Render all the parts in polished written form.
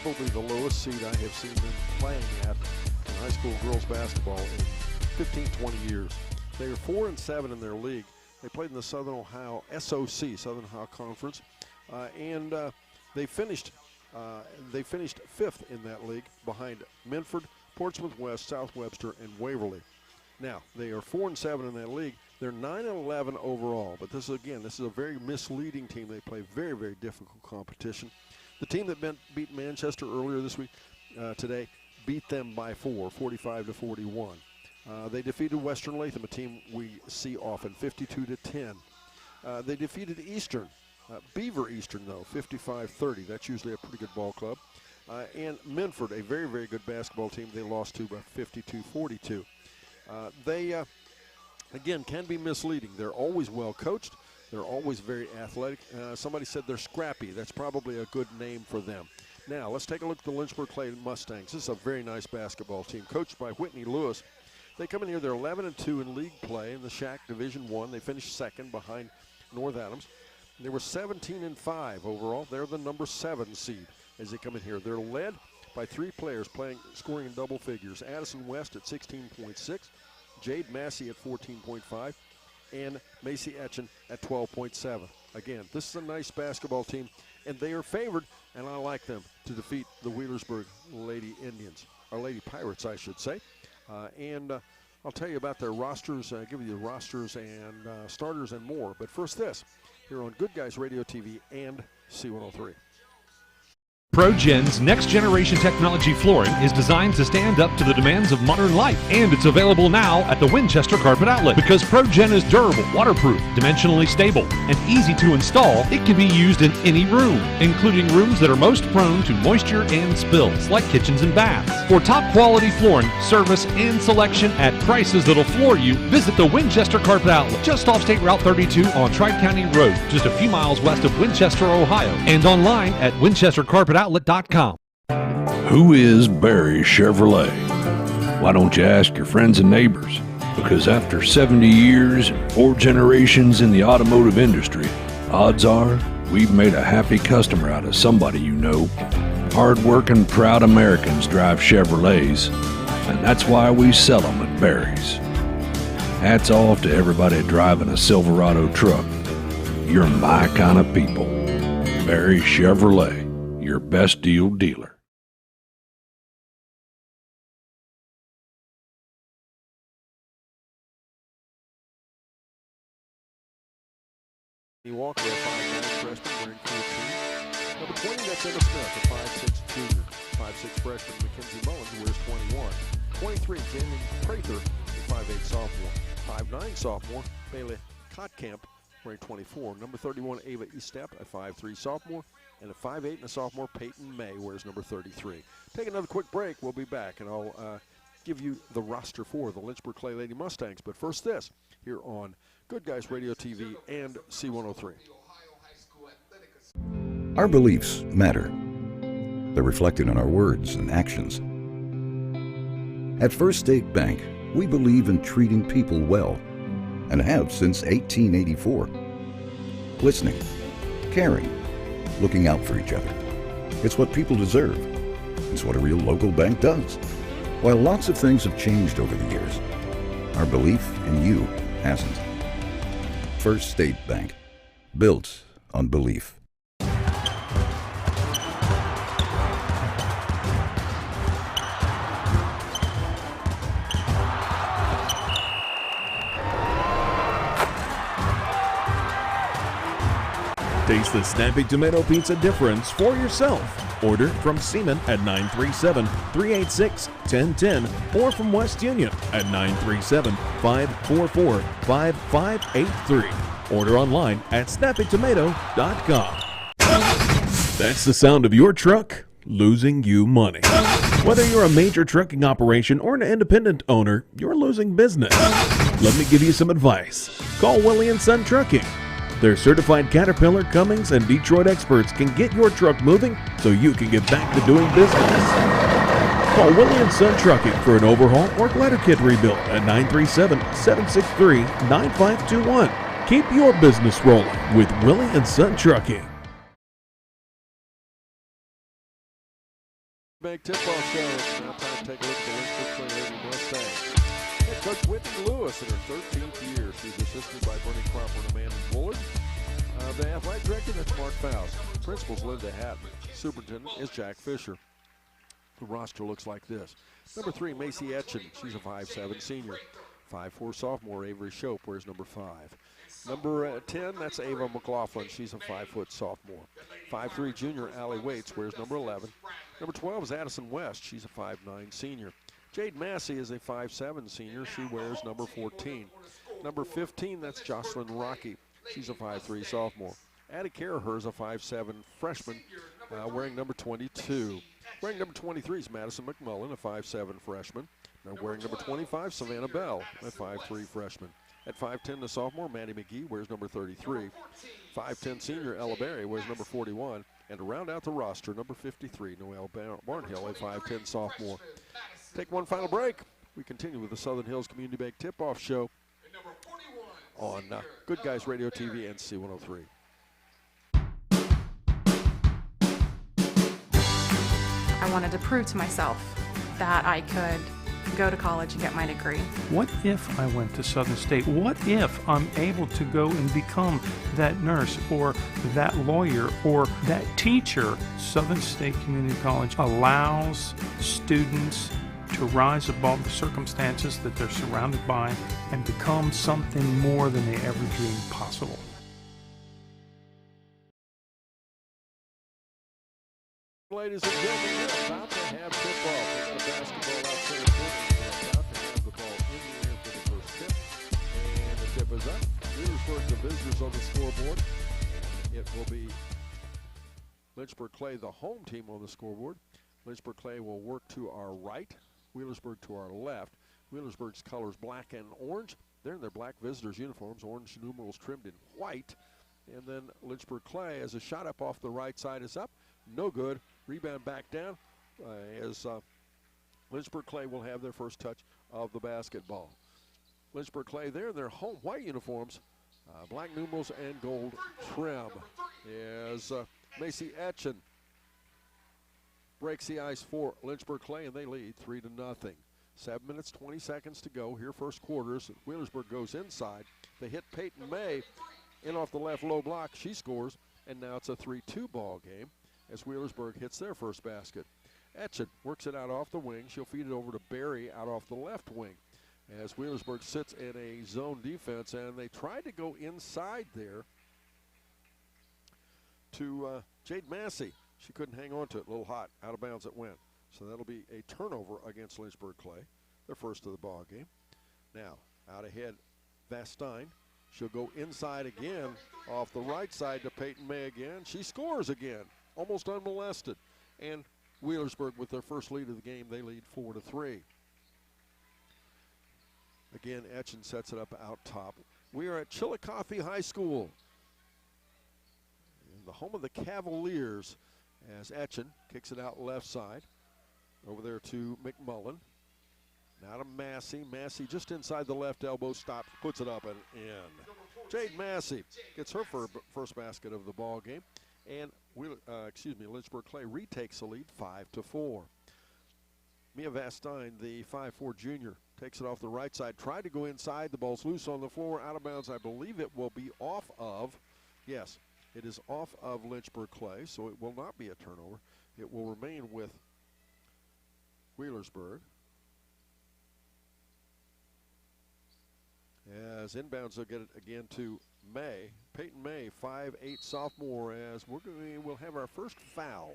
probably the lowest seed I have seen them playing at in high school girls basketball in 15, 20 years. They are 4-7 in their league. They played in the Southern Ohio SOC, Southern Ohio Conference, and they finished fifth in that league behind Minford, Portsmouth West, South Webster, and Waverly. Now, they are 4-7 in that league. They're 9-11 overall, but this is a very misleading team. They play very, very difficult competition. The team that beat Manchester earlier this week, today, beat them by 45-41. They defeated Western Latham, a team we see often, 52-10. They defeated Eastern, Beaver Eastern though, 55-30. That's usually a pretty good ball club. And Minford, a very, very good basketball team, they lost to by 52-42. They, again, can be misleading. They're always well coached. They're always very athletic. Somebody said they're scrappy. That's probably a good name for them. Now, let's take a look at the Lynchburg Clay Mustangs. This is a very nice basketball team, coached by Whitney Lewis. They come in here, they're 11-2 in league play in the SHAC Division I. They finished second behind North Adams. They were 17-5 overall. They're the number 7 seed as they come in here. They're led by 3 players scoring in double figures. Addison West at 16.6, Jade Massey at 14.5, and Macy Etchen at 12.7. Again, this is a nice basketball team, and they are favored, and I like them to defeat the Wheelersburg Lady Indians, or Lady Pirates, I should say. I'll tell you about their rosters, give you the rosters and starters and more. But first this, here on Good Guys Radio TV and C103. ProGen's next-generation technology flooring is designed to stand up to the demands of modern life, and it's available now at the Winchester Carpet Outlet. Because ProGen is durable, waterproof, dimensionally stable, and easy to install, it can be used in any room, including rooms that are most prone to moisture and spills, like kitchens and baths. For top-quality flooring, service, and selection at prices that'll floor you, visit the Winchester Carpet Outlet, just off State Route 32 on Tri-County Road, just a few miles west of Winchester, Ohio, and online at winchestercarpetoutlet.com. Who is Barry Chevrolet? Why don't you ask your friends and neighbors? Because after 70 years and 4 generations in the automotive industry, odds are we've made a happy customer out of somebody you know. Hard-working, proud Americans drive Chevrolets, and that's why we sell them at Barry's. Hats off to everybody driving a Silverado truck. You're my kind of people. Barry Chevrolet, your best deal dealer. Walker, a 5'9" freshman, wearing 14. Number 20, that's Emma Smith, a 5'6" junior. 5'6" freshman, Mackenzie Mullins, wears 21. 23, Jalen Prather, a 5'8" sophomore. 5'9" sophomore, Bailey Kotkamp, wearing 24. Number 31, Ava Estep, a 5'3" sophomore. And a 5'8" and a sophomore, Peyton May, wears number 33. Take another quick break. We'll be back, and I'll give you the roster for the Lynchburg Clay Lady Mustangs. But first this, here on Good Guys Radio TV and C103. Our beliefs matter. They're reflected in our words and actions. At First State Bank, we believe in treating people well, and have since 1884. Listening, caring, looking out for each other. It's what people deserve. It's what a real local bank does. While lots of things have changed over the years, our belief in you hasn't. First State Bank, built on belief. Taste the snappy tomato pizza difference for yourself. Order from Seaman at 937-386-1010 or from West Union at 937-544-5583. Order online at snappytomato.com. That's the sound of your truck losing you money. Whether you're a major trucking operation or an independent owner, you're losing business. Let me give you some advice. Call Willie & Son Trucking. Their certified Caterpillar, Cummins, and Detroit experts can get your truck moving so you can get back to doing business. Call Willie & Son Trucking for an overhaul or glider kit rebuild at 937-763-9521. Keep your business rolling with Willie & Son Trucking. Big tip-off show. It's now time to take a look at the Lynchburg Lady Mustangs. Head coach Whitney Lewis in her 13th year. She's assisted by Bernie Cropper and Amanda Bullard. The athletic director, that's Mark Faust. Principal's Linda Hatton. Superintendent is Jack Fisher. The roster looks like this. Number 3, Macy Etchen. She's a 5'7" senior. 5'4" sophomore, Avery Shope wears number 5. Number 10, that's Ava McLaughlin. She's a 5' sophomore. 5'3" junior, Allie Waits wears number 11. Number 12 is Addison West. She's a 5'9" senior. Jade Massey is a 5'7" senior. She wears number 14. Number 15, that's Jocelyn Rocky. She's a 5'3" sophomore. Addie Caraher is a 5'7" freshman, wearing number 22. Wearing number 23 is Madison McMullen, a 5'7" freshman. Now wearing number 25, Savannah Bell, a 5'3" freshman. At 5'10", the sophomore, Maddie McGee, wears number 33. 5'10" senior, Ella Berry, wears number 41. And to round out the roster, number 53, Noelle Barnhill, a 5'10" sophomore. Take one final break. We continue with the Southern Hills Community Bank Tip-Off Show on Good Guys Radio TV and C103. I wanted to prove to myself that I could go to college and get my degree. What if I went to Southern State? What if I'm able to go and become that nurse or that lawyer or that teacher? Southern State Community College allows students to rise above the circumstances that they're surrounded by and become something more than they ever dreamed possible. Ladies and gentlemen, we're about to have tip-off. We've got a basketball out center court. We're about to have the ball in the air for the first tip. And the tip is up. Wheelersburg, the visitors on the scoreboard. It will be Lynchburg Clay, the home team, on the scoreboard. Lynchburg Clay will work to our right, Wheelersburg to our left. Wheelersburg's colors black and orange. They're in their black visitors' uniforms, orange numerals trimmed in white. And then Lynchburg Clay, as a shot up off the right side, is up. No good. Rebound back down as Lynchburg Clay will have their first touch of the basketball. Lynchburg Clay there in their home white uniforms, black numerals and gold trim. As Macy Etchen breaks the ice for Lynchburg Clay, and they lead 3-0. 7 minutes, 20 seconds to go here, first quarters. Wheelersburg goes inside. They hit Peyton May in off the left low block. She scores, and now it's a 3-2 ball game as Wheelersburg hits their first basket. Etchen works it out off the wing. She'll feed it over to Berry out off the left wing as Wheelersburg sits in a zone defense, and they tried to go inside there to Jade Massey. She couldn't hang on to it. A little hot. Out of bounds it went. So that'll be a turnover against Lynchburg Clay, their first of the ball game. Now, out ahead, Vastine. She'll go inside again off the right side to Peyton May again. She scores again, almost unmolested. And Wheelersburg with their first lead of the game, they lead 4-3. Again, Etchen sets it up out top. We are at Chillicothe High School, the home of the Cavaliers, as Etchen kicks it out left side. Over there to McMullen. Now to Massey. Massey just inside the left elbow, stops, puts it up and in. Jade Massey gets her first basket of the ball game. And Lynchburg Clay retakes the lead 5-4. Mia Vastine, the 5'4" junior, takes it off the right side. Tried to go inside. The ball's loose on the floor. Out of bounds. I believe it will be off of, yes, it is off of Lynchburg Clay, so it will not be a turnover. It will remain with Wheelersburg. As inbounds, they'll get it again to May. Peyton May, 5'8" sophomore, as we'll have our first foul.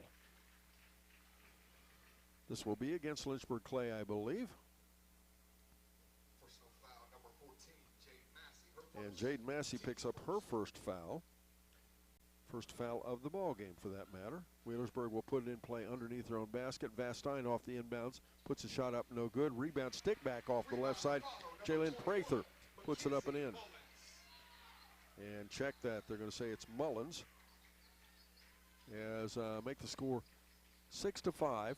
This will be against Lynchburg Clay, I believe. Personal foul, number 14, Jade Massey. And Jade Massey picks up her first foul. First foul of the ball game, for that matter. Wheelersburg will put it in play underneath their own basket. Vastine off the inbounds, puts a shot up, no good. Rebound, stick back off the left side. Jalen Prather puts it up and in. And check that. They're going to say it's Mullins. As make the score 6-5,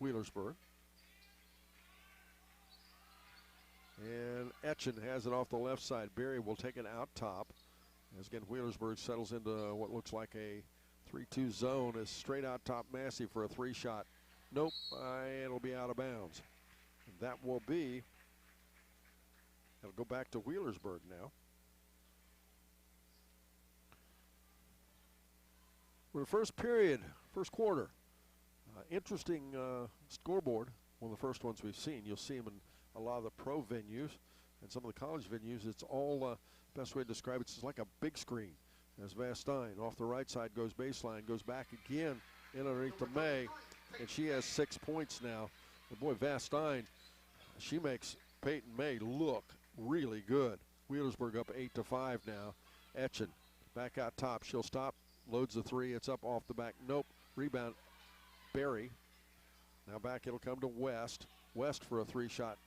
Wheelersburg. And Etchen has it off the left side. Berry will take it out top. As again, Wheelersburg settles into what looks like a 3-2 zone. Is straight out top Massey for a 3-shot. Nope, it'll be out of bounds. That will be, it'll go back to Wheelersburg now. For the first period, first quarter, interesting scoreboard, one of the first ones we've seen. You'll see them in a lot of the pro venues and some of the college venues. It's all, best way to describe it's like a big screen. As Vastine off the right side goes baseline, goes back again in underneath to May, and she has 6 points now. And boy, Vastine, she makes Peyton May look really good. Wheelersburg up 8-5 now. Etchen back out top. She'll stop, loads the three. It's up off the back. Nope. Rebound, Berry. Now back it'll come to West. West for a three-shot.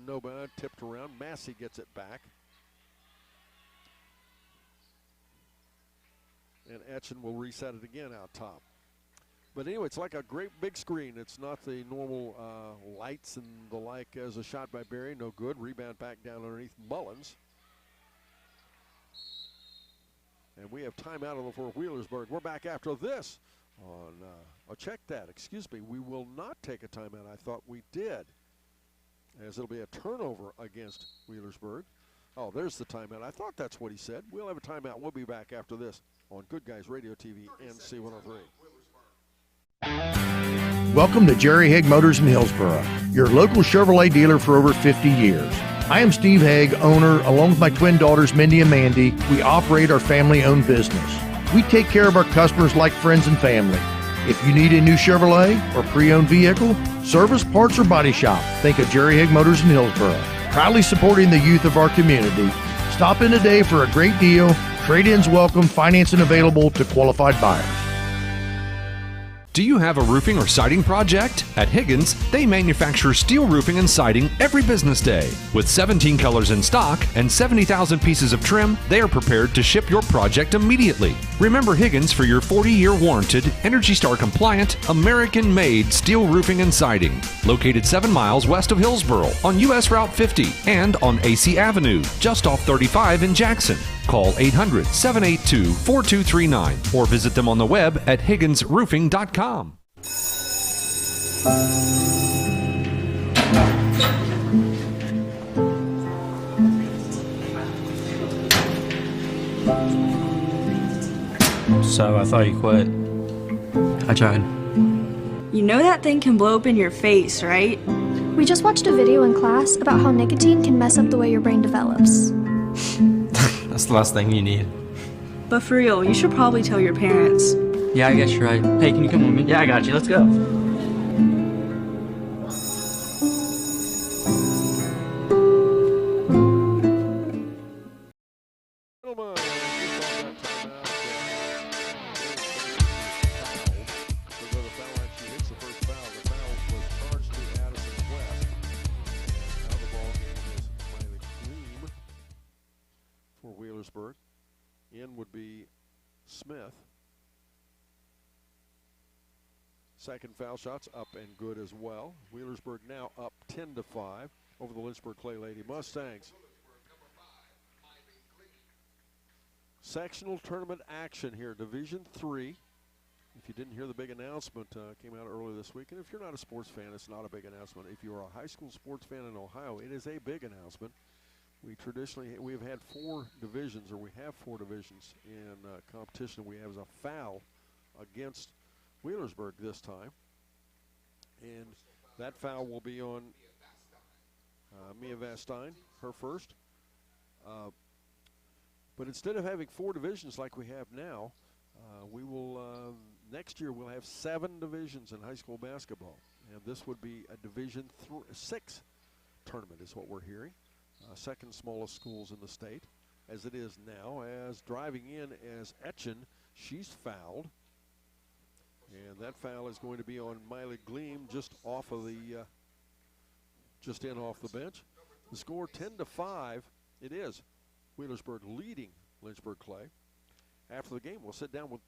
No, but tipped around. Massey gets it back. And Etchen will reset it again out top. But anyway, it's like a great big screen. It's not the normal lights and the like as a shot by Berry. No good. Rebound back down underneath Mullins. And we have timeout on the floor of Wheelersburg. We're back after this on, check that, excuse me. We will not take a timeout. I thought we did, as it'll be a turnover against Wheelersburg. Oh, there's the timeout. I thought that's what he said. We'll have a timeout. We'll be back after this on Good Guys Radio TV and C103. Welcome to Jerry Haig Motors in Hillsboro, your local Chevrolet dealer for over 50 years. I am Steve Haig, owner, along with my twin daughters, Mindy and Mandy. We operate our family-owned business. We take care of our customers like friends and family. If you need a new Chevrolet or pre-owned vehicle, service, parts, or body shop, think of Jerry Haig Motors in Hillsboro. Proudly supporting the youth of our community. Stop in today for a great deal. Trade-ins welcome, financing available to qualified buyers. Do you have a roofing or siding project? At Higgins, they manufacture steel roofing and siding every business day. With 17 colors in stock and 70,000 pieces of trim, they are prepared to ship your project immediately. Remember Higgins for your 40-year warranted, Energy Star compliant, American-made steel roofing and siding. Located 7 miles west of Hillsboro on US Route 50 and on AC Avenue, just off 35 in Jackson. Call 800-782-4239 or visit them on the web at higginsroofing.com. So I thought you quit. I tried. You know that thing can blow up in your face, right? We just watched a video in class about how nicotine can mess up the way your brain develops. That's the last thing you need. But for real, you should probably tell your parents. Yeah, I guess you're right. Hey, can you come with me? Yeah, I got you. Let's go. Wheelersburg. In would be Smith. Second foul shot's up and good as well. Wheelersburg now up 10-5 over the Lynchburg Clay Lady Mustangs. Sectional tournament action here, Division III. If you didn't hear the big announcement, came out earlier this week. And if you're not a sports fan, it's not a big announcement. If you're a high school sports fan in Ohio, it is a big announcement. We've had 4 divisions, or we have 4 divisions in competition. We have a foul against Wheelersburg this time, and that foul will be on Mia Vastine, her first. But instead of having 4 divisions like we have now, we will next year we'll have 7 divisions in high school basketball, and this would be a Division 6 tournament, is what we're hearing. Second smallest schools in the state, as it is now. As driving in as Etchen, she's fouled. And that foul is going to be on Miley Gleam, just off of the, just in off the bench. The score 10-5. It is Wheelersburg leading Lynchburg Clay. After the game, we'll sit down with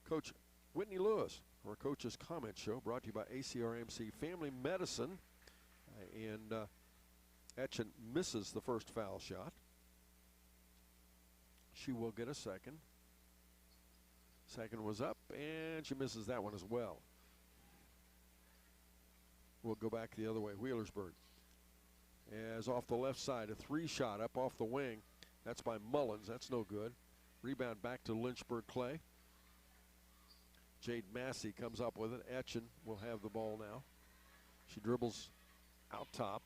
Coach Whitney Lewis, our Coach's Comment Show, brought to you by ACRMC Family Medicine. Etchen misses the first foul shot. She will get a second. Second was up, and she misses that one as well. will go back the other way. Wheelersburg. As off the left side, a 3-shot up off the wing. That's by Mullins. That's no good. Rebound back to Lynchburg Clay. Jade Massey comes up with it. Etchen will have the ball now. She dribbles out top.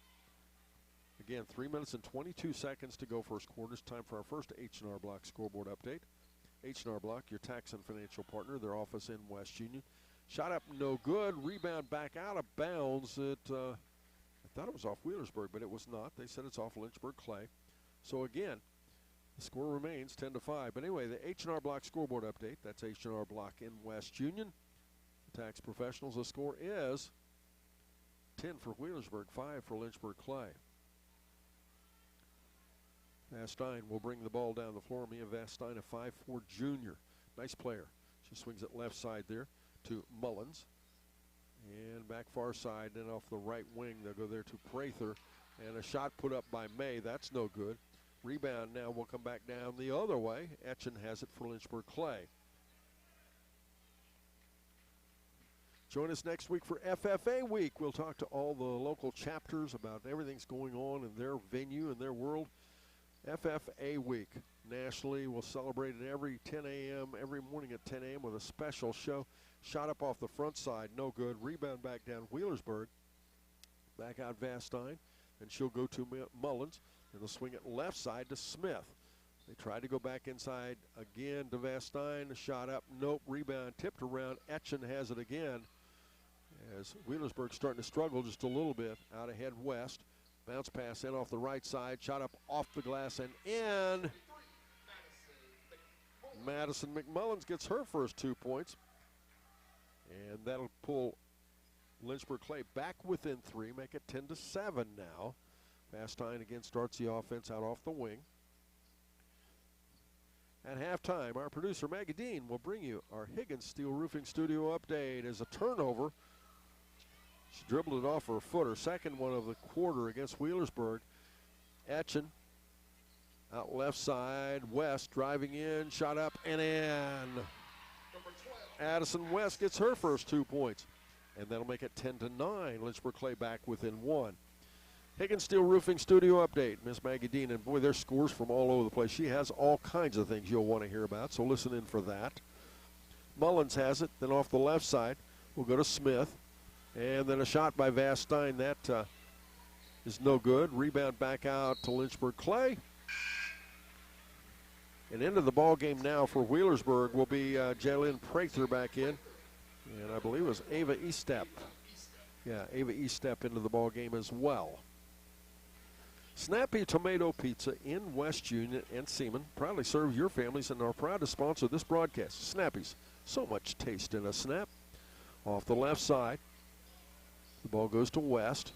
Again, 3 minutes and 22 seconds to go first quarter. It's time for our first H&R Block scoreboard update. H&R Block, your tax and financial partner, their office in West Union. Shot up, no good. Rebound back out of bounds. I thought it was off Wheelersburg, but it was not. They said it's off Lynchburg Clay. So again, the score remains 10-5. But anyway, the H&R Block scoreboard update. That's H&R Block in West Union. The tax professionals, the score is 10 for Wheelersburg, 5 for Lynchburg Clay. Vastine will bring the ball down the floor. Mia Vastine, a 5'4 junior. Nice player. She swings it left side there to Mullins. And back far side, then off the right wing, they'll go there to Prather. And a shot put up by May. That's no good. Rebound now will come back down the other way. Etchen has it for Lynchburg Clay. Join us next week for FFA Week. We'll talk to all the local chapters about everything's going on in their venue and their world. FFA Week. Nationally, we'll celebrate it every 10 a.m., every morning at 10 a.m. with a special show. Shot up off the front side, no good. Rebound back down Wheelersburg. Back out Vastine, and she'll go to Mullins, and they'll swing it left side to Smith. They tried to go back inside again to Vastine. A shot up, nope. Rebound tipped around. Etchen has it again. As Wheelersburg's starting to struggle just a little bit out ahead west. Bounce pass in off the right side. Shot up off the glass and in. Madison McMullins gets her first 2 points. And that'll pull Lynchburg Clay back within 3, make it 10-7 now. Vastine again starts the offense out off the wing. At halftime, our producer Maggie Dean will bring you our Higgins Steel Roofing Studio update. As a turnover, she dribbled it off her foot, her second one of the quarter against Wheelersburg. Etchen out left side, West driving in, shot up and in. Addison West gets her first 2 points, and that'll make it 10-9. Lynchburg Clay back within 1. Higgins Steel Roofing Studio update. Miss Maggie Dean, and boy, there's scores from all over the place. She has all kinds of things you'll want to hear about, so listen in for that. Mullins has it, then off the left side, we'll go to Smith, and then a shot by Vastine. That is no good. Rebound back out to Lynchburg Clay. And into the ball game now for Wheelersburg will be Jalen Prather back in. And I believe it was Ava Eastep. Yeah, Ava Eastep into the ball game as well. Snappy Tomato Pizza in West Union and Seaman proudly serve your families and are proud to sponsor this broadcast. Snappy's, so much taste in a snap. Off the left side, the ball goes to West.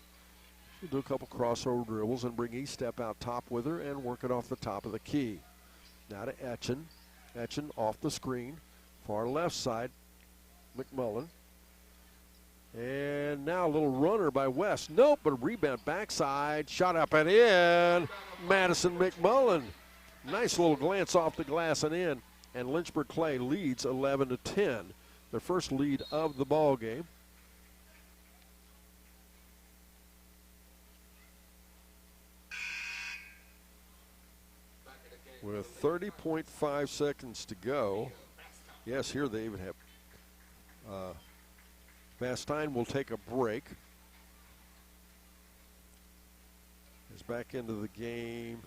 She'll do a couple crossover dribbles and bring Eastep out top with her and work it off the top of the key. Now to Etchen. Etchen off the screen. Far left side, McMullen. And now a little runner by West. Nope, but a rebound backside. Shot up and in. Madison McMullen. Nice little glance off the glass and in. And Lynchburg Clay leads 11-10. Their first lead of the ball game. With 30.5 seconds to go. Yes, here they even have. Vastine will take a break. Is back into the game.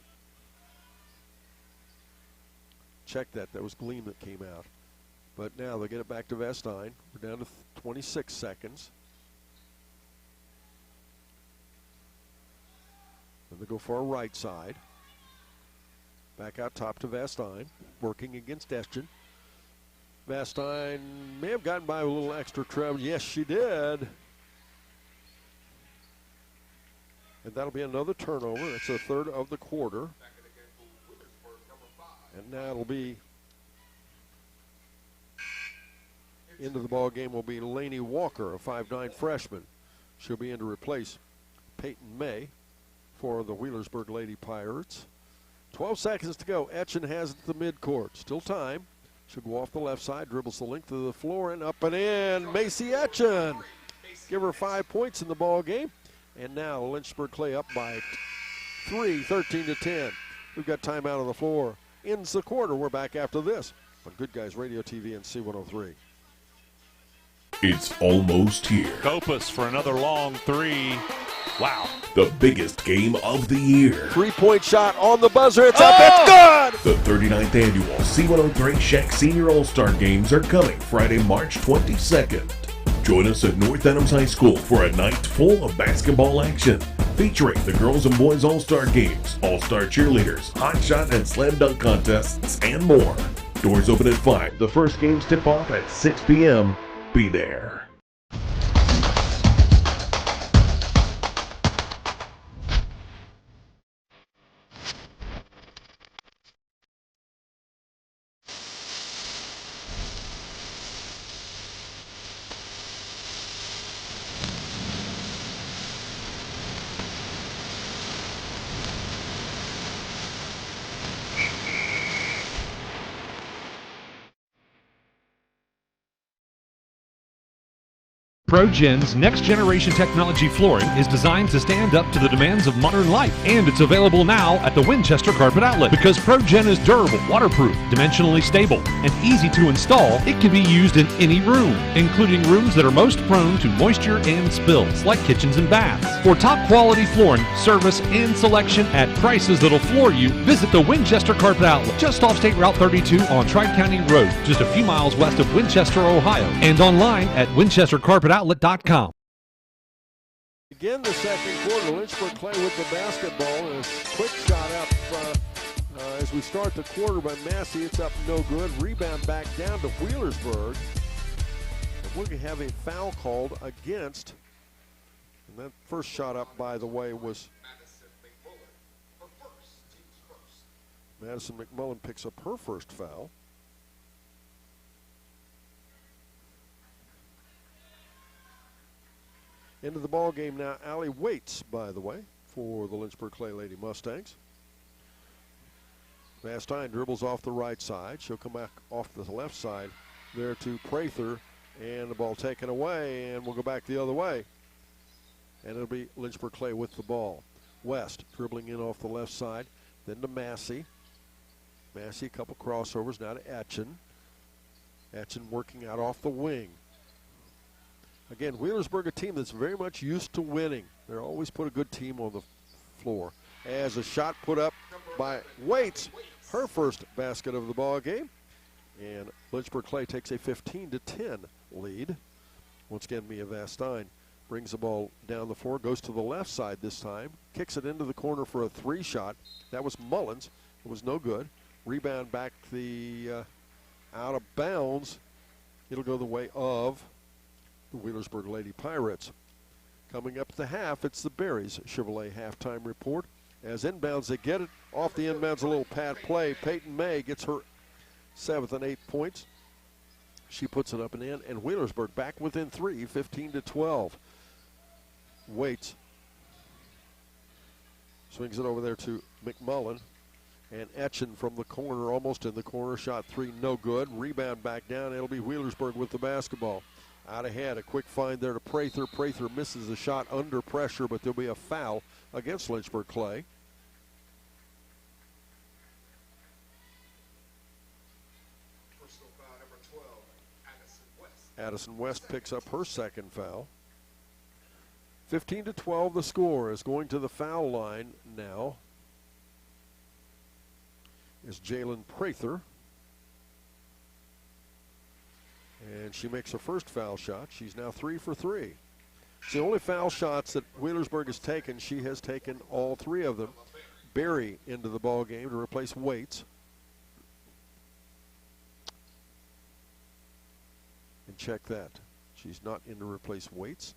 Check that. That was Gleam that came out. But now they'll get it back to Vastine. We're down to 26 seconds. Then they go far right side. Back out top to Vastine, working against Eston. Vastine may have gotten by with a little extra travel. Yes, she did. And that'll be another turnover. That's the third of the quarter. And now it'll be into the ball game will be Lainey Walker, a 5'9" freshman. She'll be in to replace Peyton May for the Wheelersburg Lady Pirates. 12 seconds to go. Etchen has it at the midcourt. Still time. She'll go off the left side, dribbles the length of the floor, and up and in. Macy Etchen. give her 5 points in the ball game. And now Lynchburg Clay up by 3, 13-10. We've got timeout on the floor. Ends the quarter. We're back after this on Good Guys Radio TV and C103. It's almost here. Copas for another long three. Wow. The biggest game of the year. 3-point shot on the buzzer. It's up. It's good. The 39th annual C103 Shack Senior All-Star Games are coming Friday, March 22nd. Join us at North Adams High School for a night full of basketball action, featuring the girls and boys All-Star Games, All-Star Cheerleaders, Hot Shot and Slam Dunk contests, and more. Doors open at 5. The first games tip off at 6 p.m. Be there. ProGen's next-generation technology flooring is designed to stand up to the demands of modern life, and it's available now at the Winchester Carpet Outlet. Because ProGen is durable, waterproof, dimensionally stable, and easy to install, it can be used in any room, including rooms that are most prone to moisture and spills, like kitchens and baths. For top-quality flooring, service, and selection at prices that'll floor you, visit the Winchester Carpet Outlet, just off State Route 32 on Tri-County Road, just a few miles west of Winchester, Ohio, and online at winchestercarpetoutlet.com. Again, the second quarter, Lynchburg Clay with the basketball, and a quick shot up as we start the quarter by Massey. It's up no good. Rebound back down to Wheelersburg. And we're going to have a foul called against. And that first shot up, by the way, was Madison McMullen picks up her first foul. Into the ball game now, Allie Waits, by the way, for the Lynchburg Clay Lady Mustangs. Vastine dribbles off the right side. She'll come back off the left side there to Prather, and the ball taken away, and we'll go back the other way. And it'll be Lynchburg Clay with the ball. West dribbling in off the left side, then to Massey. Massey, a couple crossovers, now to Etchen. Etchen working out off the wing. Again, Wheelersburg, a team that's very much used to winning. They always put a good team on the floor. As a shot put up by Waits, her first basket of the ball game. And Lynchburg Clay takes a 15-10 lead. Once again, Mia Vastine brings the ball down the floor, goes to the left side this time, kicks it into the corner for a three shot. That was Mullins. It was no good. Rebound back the out of bounds. It'll go the way of the Wheelersburg Lady Pirates. Coming up the half, it's the Berries Chevrolet halftime report. As inbounds, they get it off the inbounds, a little pad play. Peyton May gets her 7th and 8th points. She puts it up and in, and Wheelersburg back within 3, 15-12. Waits swings it over there to McMullen, and Etchen from the corner, almost in the corner, shot 3, no good. Rebound back down, it'll be Wheelersburg with the basketball. Out ahead, a quick find there to Prather. Prather misses the shot under pressure, but there'll be a foul against Lynchburg Clay. Personal foul number 12, Addison West. Addison West picks up her second foul. 15-12 the score. Is going to the foul line now is Jalen Prather. And she makes her first foul shot. She's now 3 for 3. It's the only foul shots that Wheelersburg has taken. She has taken all 3 of them. Berry into the ball game to replace Waits. And check that. She's not in to replace Waits.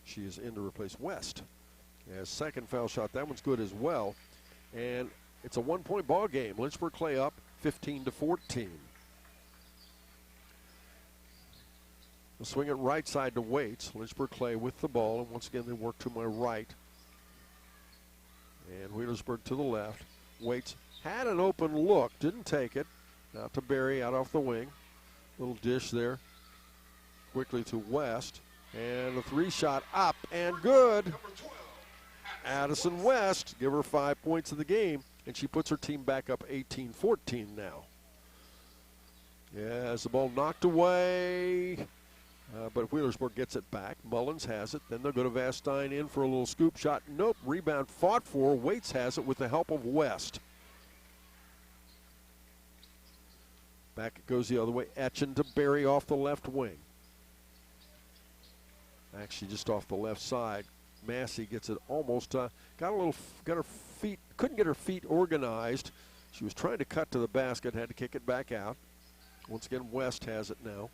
She is in to replace West. As second foul shot, that one's good as well. And it's a 1-point ball game. Lynchburg Clay up 15-14. We'll swing it right side to Waits. Lynchburg Clay with the ball, and once again they work to my right. And Wheelersburg to the left. Waits had an open look, didn't take it. Out to Berry, out off the wing. Little dish there. Quickly to West. And a 3-shot up and good. Addison West, give her 5 points of the game, and she puts her team back up 18-14 now. As the ball knocked away, but Wheelersburg gets it back. Mullins has it. Then they'll go to Vastine in for a little scoop shot. Nope, rebound fought for. Waits has it with the help of West. Back it goes the other way. Etchen to Berry off the left wing. Actually just off the left side. Massey gets it almost, got her feet, couldn't get her feet organized. She was trying to cut to the basket, had to kick it back out. Once again, West has it now.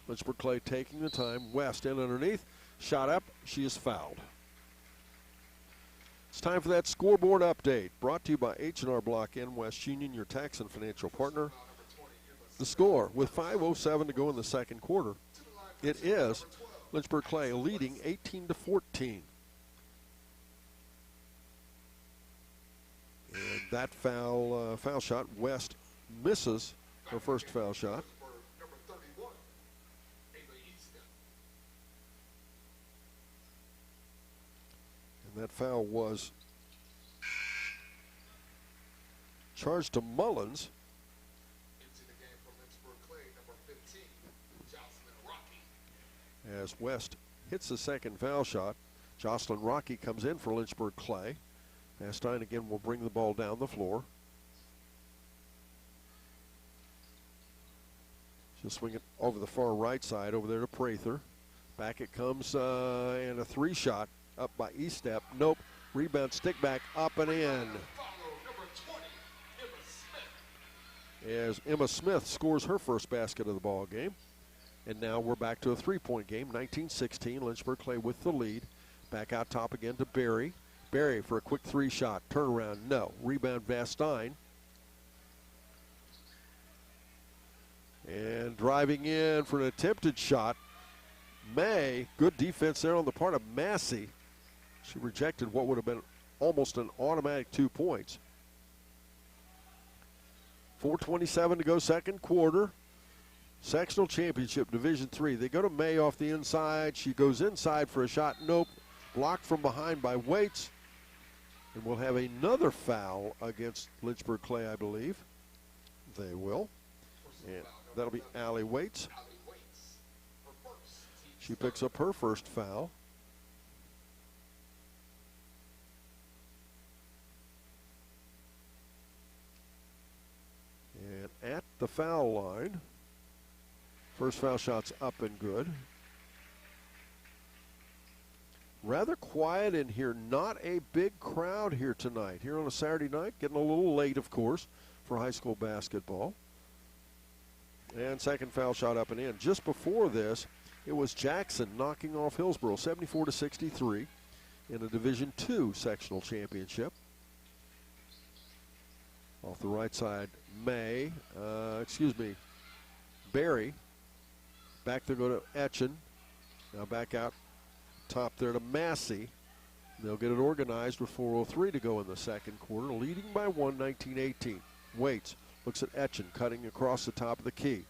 Lynchburg Clay taking the time. West in underneath, shot up, she is fouled. It's time for that scoreboard update, brought to you by H&R Block N West Union, your tax and financial partner. The score, with 5:07 to go in the second quarter, it is Lynchburg Clay leading 18-14. And that foul shot, West misses her first foul shot. And that foul was charged to Mullins. As West hits the second foul shot, Jocelyn Rocky comes in for Lynchburg Clay. Vastine again will bring the ball down the floor. She'll swing it over the far right side over there to Prather. Back it comes and a 3-shot up by Estep. Nope. Rebound, stick back, up and in. As Emma Smith scores her first basket of the ball game. And now we're back to a 3-point game, 19-16. Lynchburg Clay with the lead. Back out top again to Berry. Berry for a quick 3-shot. Turnaround, no. Rebound, Vastine. And driving in for an attempted shot, May. Good defense there on the part of Massey. She rejected what would have been almost an automatic 2 points. 4:27 to go second quarter. Sectional championship, Division III. They go to May off the inside. She goes inside for a shot. Nope. Blocked from behind by Waits. And we'll have another foul against Lynchburg Clay, I believe. They will. And that'll be Allie Waits. She picks up her first foul. And at the foul line, first foul shot's up and good. Rather quiet in here. Not a big crowd here tonight. Here on a Saturday night, getting a little late, of course, for high school basketball. And second foul shot up and in. Just before this, it was Jackson knocking off Hillsborough, 74-63, in a Division II sectional championship. Off the right side, Berry. Back there go to Etchen. Now back out top there to Massey. They'll get it organized with 4:03 to go in the second quarter, leading by 1, 19-18. Waits looks at Etchen, cutting across the top of the key.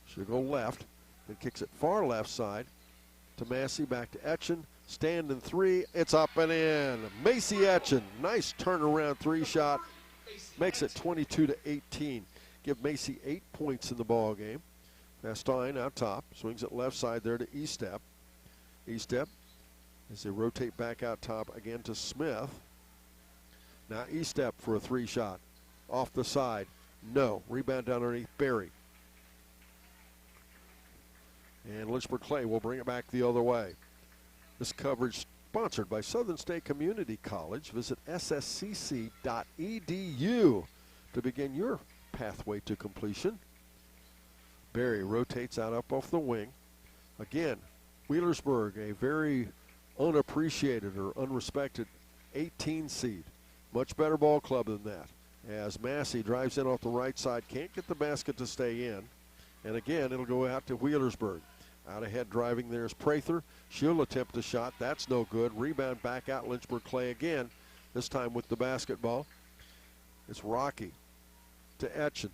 She'll go left, then kicks it far left side to Massey, back to Etchen. Standing 3, it's up and in. Macy Etchen, nice turnaround 3-shot. Makes it 22-18. Give Macy 8 points in the ball game. Vastine out top, swings it left side there to Estep. Estep, as they rotate back out top again to Smith. Now Estep for a 3-shot. Off the side, no. Rebound down underneath Berry. And Lynchburg Clay will bring it back the other way. This coverage sponsored by Southern State Community College. Visit sscc.edu to begin your pathway to completion. Berry rotates out up off the wing. Again, Wheelersburg, a very unappreciated or unrespected 18 seed. Much better ball club than that. As Massey drives in off the right side, can't get the basket to stay in. And again, it'll go out to Wheelersburg. Out ahead driving there is Prather. She'll attempt a shot. That's no good. Rebound back out Lynchburg Clay again, this time with the basketball. It's Rocky to Etchen.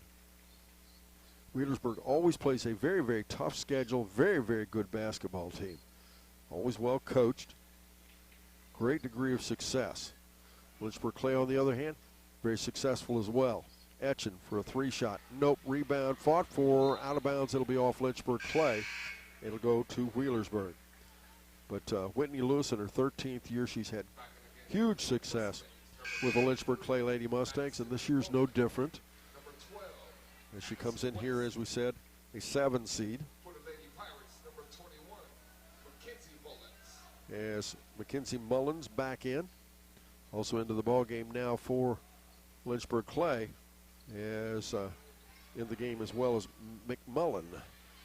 Wheelersburg always plays a very, very tough schedule, very, very good basketball team. Always well coached, great degree of success. Lynchburg Clay, on the other hand, very successful as well. Etchen for a 3-shot. Nope, rebound, fought for, out of bounds. It'll be off Lynchburg Clay. It'll go to Wheelersburg. But Whitney Lewis, in her 13th year, she's had huge success with the Lynchburg Clay Lady Mustangs, and this year's no different. As she comes in here, as we said, a 7 seed. As Mackenzie Mullins back in. Also into the ball game now for Lynchburg Clay, as in the game as well as McMullen.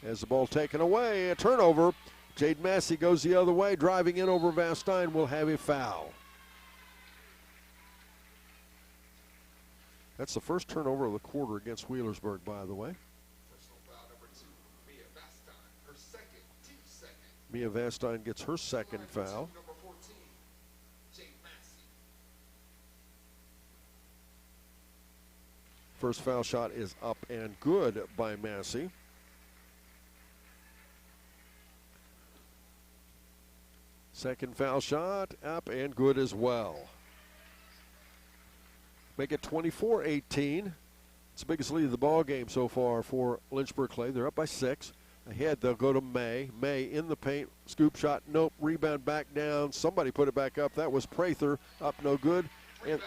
As the ball taken away, a turnover. Jade Massey goes the other way, driving in over Vastine, will have a foul. That's the first turnover of the quarter against Wheelersburg, by the way. Mia Vastine gets her second foul. First foul shot is up and good by Massey. Second foul shot up and good as well. Make it 24-18. It's the biggest lead of the ball game so far for Lynchburg Clay. They're up by 6. Ahead, they'll go to May. May in the paint. Scoop shot, nope. Rebound back down. Somebody put it back up. That was Prather. Up, no good. And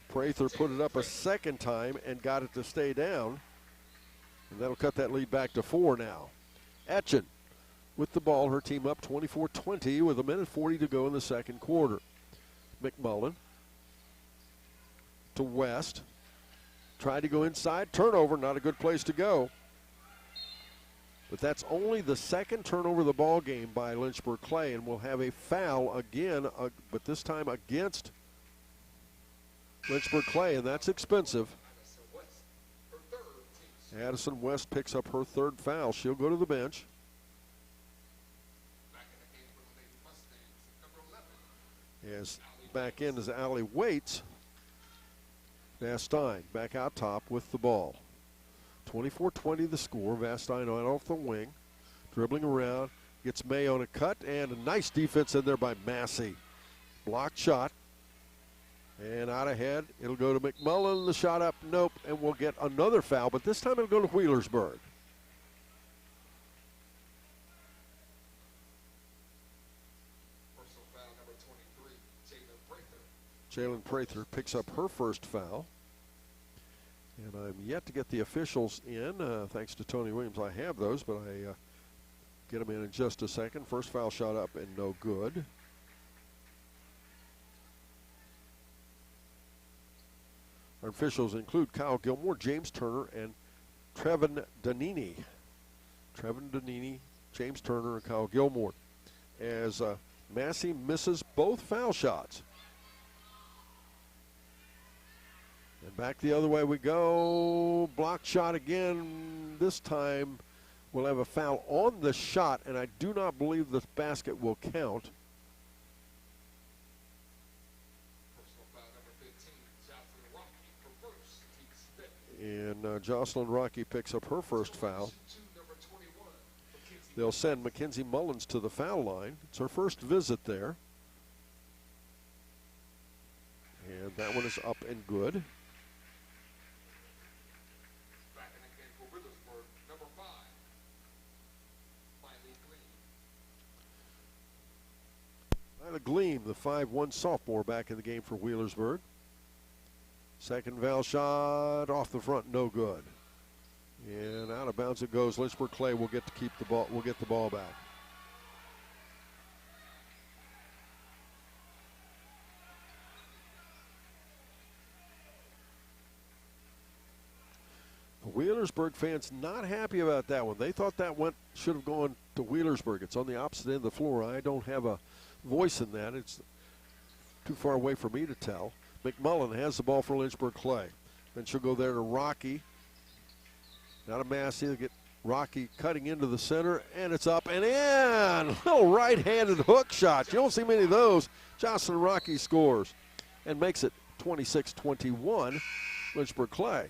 Prather put it up a second time and got it to stay down. And that'll cut that lead back to 4 now. Etchen with the ball. Her team up 24-20 with 1:40 to go in the second quarter. McMullen to West. Tried to go inside. Turnover, not a good place to go. But that's only the second turnover of the ball game by Lynchburg Clay, and we'll have a foul again, but this time against Lynchburg Clay, and that's expensive. Addison West picks up her third foul. She'll go to the bench. As back in is Allie Waits. Vastine back out top with the ball. 24-20 the score. Vastine on off the wing. Dribbling around. Gets May on a cut, and a nice defense in there by Massey. Blocked shot. And out ahead, it'll go to McMullen. The shot up, nope, and we'll get another foul, but this time it'll go to Wheelersburg. Jalen Prather picks up her first foul. And I'm yet to get the officials in. Thanks to Tony Williams, I have those, but I get them in just a second. First foul shot up and no good. Our officials include Kyle Gilmore, James Turner, and Trevin Danini. Trevin Danini, James Turner, and Kyle Gilmore. As Massey misses both foul shots. And back the other way we go. Blocked shot again. This time we'll have a foul on the shot, and I do not believe the basket will count. And Jocelyn Rocky picks up her first foul. They'll send Mackenzie Mullins to the foul line. It's her first visit there. And that one is up and good. Lila Gleam, the 5'1" sophomore, back in the game for Wheelersburg. Second foul shot off the front, no good. And out of bounds it goes. Lynchburg Clay will get to keep the ball. Will get the ball back. The Wheelersburg fans not happy about that one. They thought that should have gone to Wheelersburg. It's on the opposite end of the floor. I don't have a voice in that. It's too far away for me to tell. McMullen has the ball for Lynchburg Clay. Then she'll go there to Rocky. Not a Massey. They'll get Rocky cutting into the center, and it's up and in. Little right-handed hook shot. You don't see many of those. Jocelyn Rocky scores and makes it 26-21. Lynchburg Clay.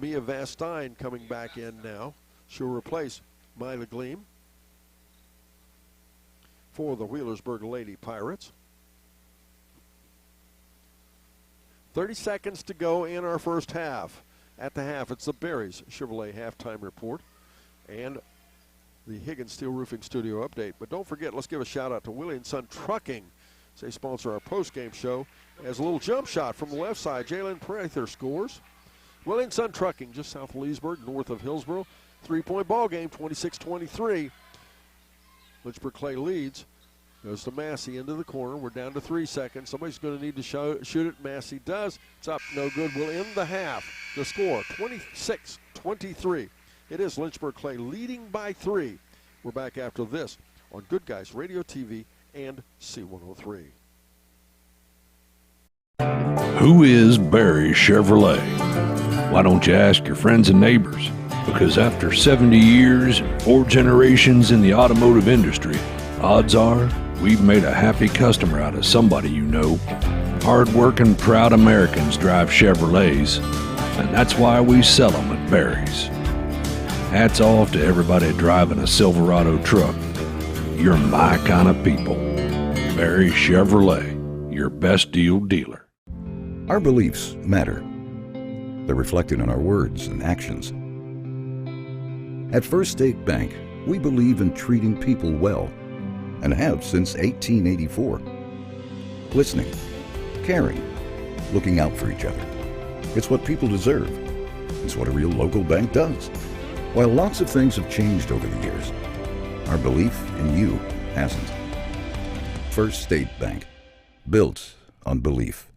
Mia Vastine coming back in now. She'll replace Mila Gleam for the Wheelersburg Lady Pirates. 30 seconds to go in our first half. At the half, it's the Berries Chevrolet halftime report and the Higgins Steel Roofing Studio update. But don't forget, let's give a shout out to Willie & Son Trucking. They sponsor our post-game show. As a little jump shot from the left side, Jalen Prather scores. Willie & Son Trucking, just south of Leesburg, north of Hillsboro. 3-point ball game, 26-23. Lynchburg Clay leads. Goes to Massey into the corner. We're down to 3 seconds. Somebody's going to need to shoot it. Massey does. It's up. No good. We'll end the half. The score, 26-23. It is Lynchburg Clay leading by 3. We're back after this on Good Guys Radio TV and C103. Who is Barry Chevrolet? Why don't you ask your friends and neighbors? Because after 70 years and 4 generations in the automotive industry, odds are we've made a happy customer out of somebody you know. Hard-working, proud Americans drive Chevrolets, and that's why we sell them at Barry's. Hats off to everybody driving a Silverado truck. You're my kind of people. Barry Chevrolet, your best deal dealer. Our beliefs matter. They're reflected in our words and actions. At First State Bank, we believe in treating people well, and have since 1884. Listening, caring, looking out for each other. It's what people deserve. It's what a real local bank does. While lots of things have changed over the years, our belief in you hasn't. First State Bank, built on belief.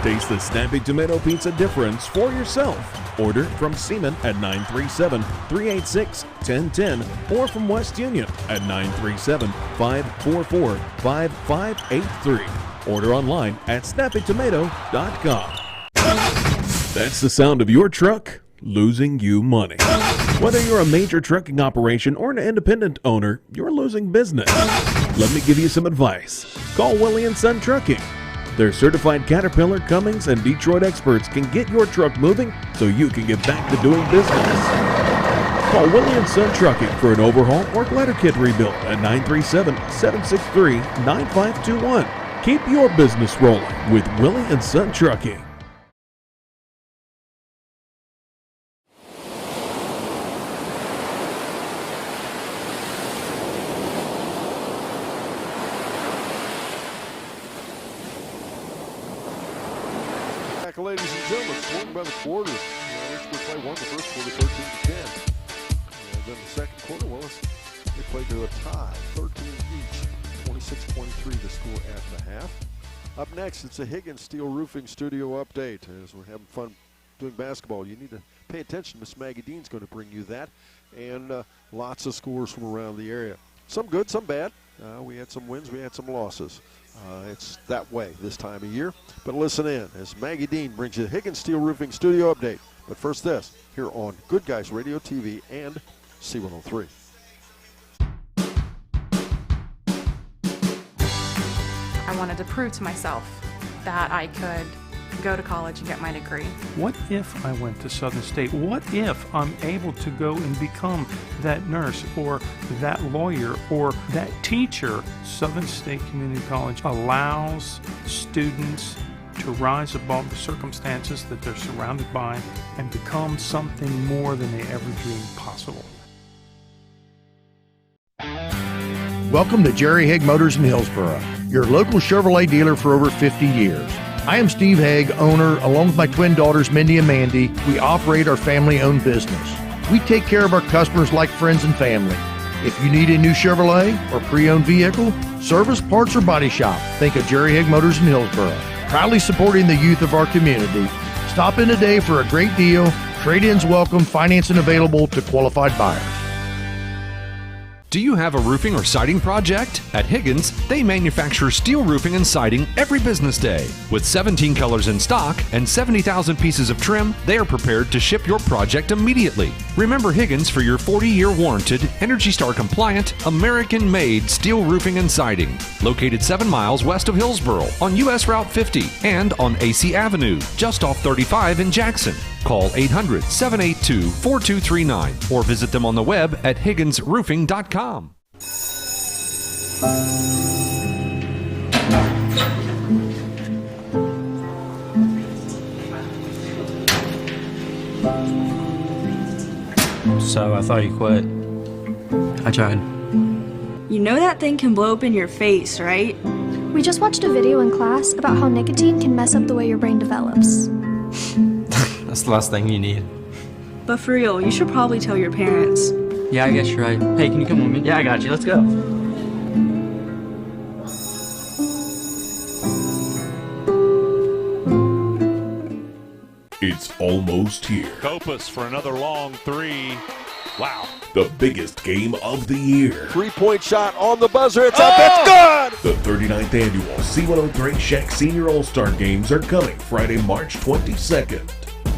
Taste the snappy tomato pizza difference for yourself. Order from Seaman at 937-386-1010 or from West Union at 937-544-5583. Order online at snappytomato.com. That's the sound of your truck losing you money. Whether you're a major trucking operation or an independent owner, you're losing business. Let me give you some advice. Call Willie & Son Trucking. Their certified Caterpillar, Cummins, and Detroit experts can get your truck moving so you can get back to doing business. Call Willie & Son Trucking for an overhaul or glider kit rebuild at 937-763-9521. Keep your business rolling with Willie & Son Trucking. Ladies and gentlemen, swung by the quarter. Lynchburg Clay won the first quarter 13-10. And then the second quarter, well, they played to a tie, 13 each, 26-23 the score at the half. Up next, it's a Higgins Steel Roofing Studio update. As we're having fun doing basketball, you need to pay attention. Miss Maggie Dean's going to bring you that. And lots of scores from around the area. Some good, some bad. We had some wins, we had some losses. It's that way this time of year. But listen in as Maggie Dean brings you the Higgins Steel Roofing Studio update. But first this, here on Good Guys Radio TV and C103. I wanted to prove to myself that I could go to college and get my degree. What if I went to Southern State? What if I'm able to go and become that nurse or that lawyer or that teacher? Southern State Community College allows students to rise above the circumstances that they're surrounded by and become something more than they ever dreamed possible. Welcome to Jerry Haig Motors in Hillsboro, your local Chevrolet dealer for over 50 years. I am Steve Haig, owner, along with my twin daughters, Mindy and Mandy. We operate our family-owned business. We take care of our customers like friends and family. If you need a new Chevrolet or pre-owned vehicle, service, parts, or body shop, think of Jerry Haig Motors in Hillsboro. Proudly supporting the youth of our community. Stop in today for a great deal. Trade-ins welcome, financing available to qualified buyers. Do you have a roofing or siding project? At Higgins, they manufacture steel roofing and siding every business day. With 17 colors in stock and 70,000 pieces of trim, they are prepared to ship your project immediately. Remember Higgins for your 40-year warranted, Energy Star compliant, American-made steel roofing and siding. Located 7 miles west of Hillsboro on US Route 50 and on AC Avenue, just off 35 in Jackson. Call 800-782-4239 or visit them on the web at higginsroofing.com. So I thought you quit. I tried. You know that thing can blow up in your face, right? We just watched a video in class about how nicotine can mess up the way your brain develops. That's the last thing you need. But for real, you should probably tell your parents. Yeah, I guess you're right. Hey, can you come with me? Yeah, I got you. Let's go. It's almost here. Kopus for another long three. Wow. The biggest game of the year. 3-point shot on the buzzer. It's up. It's good. The 39th annual C103 Shack Senior All-Star Games are coming Friday, March 22nd.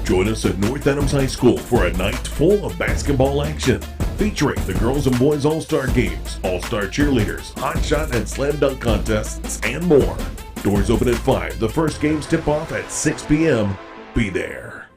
Join us at North Adams High School for a night full of basketball action, featuring the girls and boys all-star games, all-star cheerleaders, hot shot and slam dunk contests, and more. Doors open at 5. The first games tip off at 6 p.m. Be there.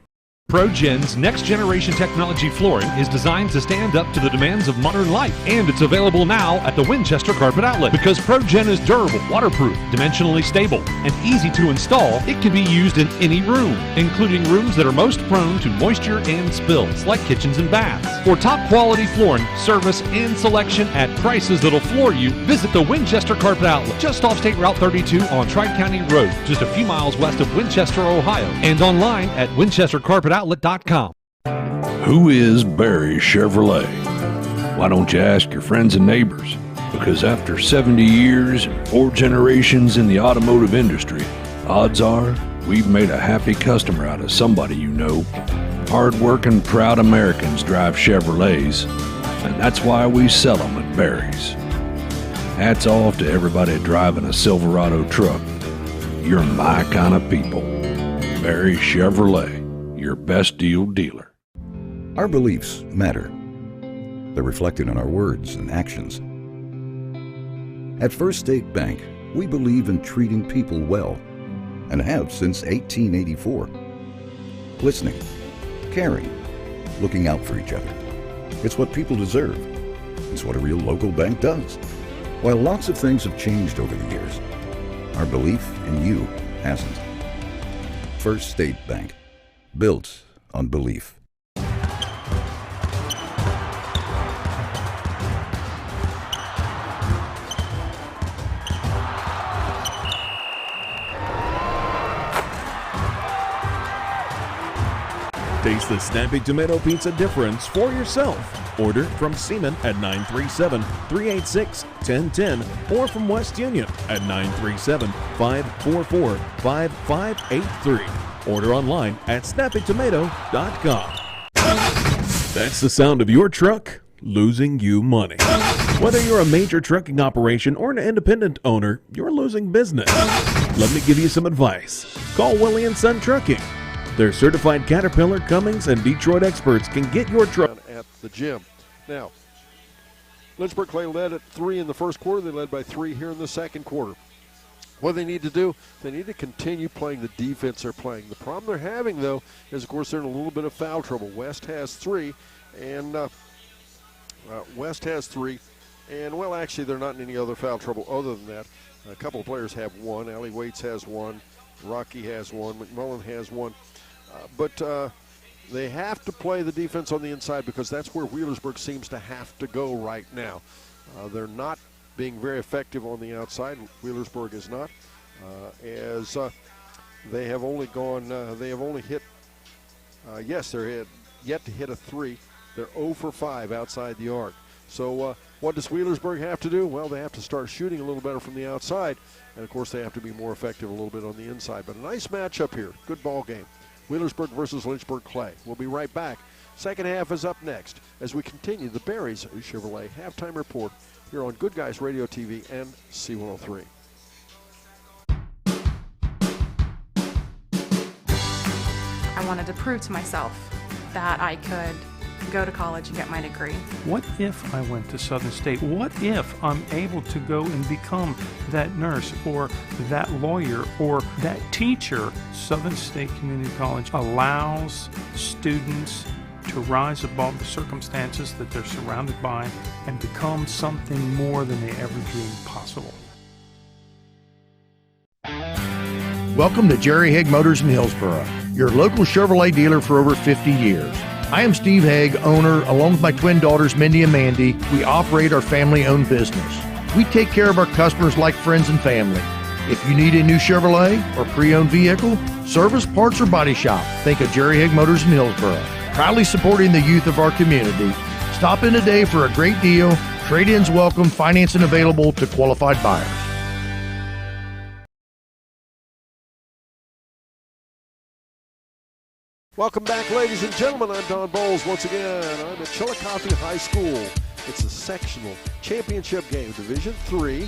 ProGen's next generation technology flooring is designed to stand up to the demands of modern life, and it's available now at the Winchester Carpet Outlet. Because ProGen is durable, waterproof, dimensionally stable, and easy to install, it can be used in any room, including rooms that are most prone to moisture and spills, like kitchens and baths. For top quality flooring, service, and selection at prices that'll floor you, visit the Winchester Carpet Outlet, just off State Route 32 on Tri-County Road, just a few miles west of Winchester, Ohio, and online at winchestercarpetoutlet.com. Who is Barry Chevrolet? Why don't you ask your friends and neighbors? Because after 70 years and 4 generations in the automotive industry, odds are we've made a happy customer out of somebody you know. Hard-working, proud Americans drive Chevrolets, and that's why we sell them at Barry's. Hats off to everybody driving a Silverado truck. You're my kind of people. Barry Chevrolet, your best deal dealer. Our beliefs matter. They're reflected in our words and actions. At First State Bank, we believe in treating people well, and have since 1884. Listening, caring, looking out for each other. It's what people deserve. It's what a real local bank does. While lots of things have changed over the years, our belief in you hasn't. First State Bank, built on belief. Taste the snappy tomato pizza difference for yourself. Order from Seaman at 937-386-1010 or from West Union at 937-544-5583. Order online at snappytomato.com. That's the sound of your truck losing you money. Whether you're a major trucking operation or an independent owner, you're losing business. Let me give you some advice. Call Willie & Son Trucking. Their certified Caterpillar, Cummins, and Detroit experts can get your truck at the gym. Now, Lynchburg Clay led at 3 in the first quarter. They led by 3 here in the second quarter. What they need to do, they need to continue playing the defense they're playing. The problem they're having, though, is, of course, they're in a little bit of foul trouble. West has 3, and well, actually, they're not in any other foul trouble other than that. A couple of players have 1. Allie Waits has 1. Rocky has 1. McMullen has 1. But they have to play the defense on the inside because that's where Wheelersburg seems to have to go right now. They're not being very effective on the outside. Wheelersburg is not, as they have only hit. They're yet to hit a 3. They're 0 for 5 outside the arc. So what does Wheelersburg have to do? Well, they have to start shooting a little better from the outside, and of course they have to be more effective a little bit on the inside. But a nice matchup here. Good ball game. Wheelersburg versus Lynchburg Clay. We'll be right back Second half is up next as we continue the Barry's Chevrolet halftime report here on Good Guys Radio TV and C103. I wanted to prove to myself that I could go to college and get my degree. What if I went to Southern State? What if I'm able to go and become that nurse or that lawyer or that teacher? Southern State Community College allows students to rise above the circumstances that they're surrounded by and become something more than they ever dreamed possible. Welcome to Jerry Haig Motors in Hillsboro, your local Chevrolet dealer for over 50 years. I am Steve Haig, owner, along with my twin daughters, Mindy and Mandy. We operate our family-owned business. We take care of our customers like friends and family. If you need a new Chevrolet or pre-owned vehicle, service, parts, or body shop, think of Jerry Haig Motors in Hillsboro. Proudly supporting the youth of our community. Stop in today for a great deal. Trade-ins welcome, financing available to qualified buyers. Welcome back, ladies and gentlemen. I'm Don Bowles once again. I'm at Chillicothe High School. It's a sectional championship game, Division III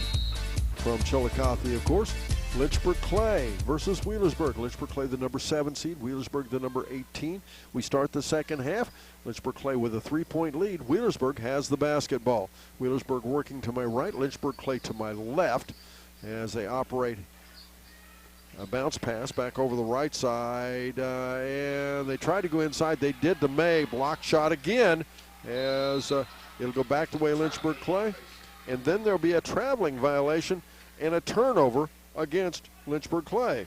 from Chillicothe, of course. Lynchburg Clay versus Wheelersburg. Lynchburg Clay, the number 7 seed. Wheelersburg, the number 18. We start the second half. Lynchburg Clay with a 3-point lead. Wheelersburg has the basketball. Wheelersburg working to my right. Lynchburg Clay to my left as they operate a bounce pass back over the right side, and they tried to go inside. They did to May. Block shot again as it'll go back the way Lynchburg Clay. And then there'll be a traveling violation and a turnover against Lynchburg Clay.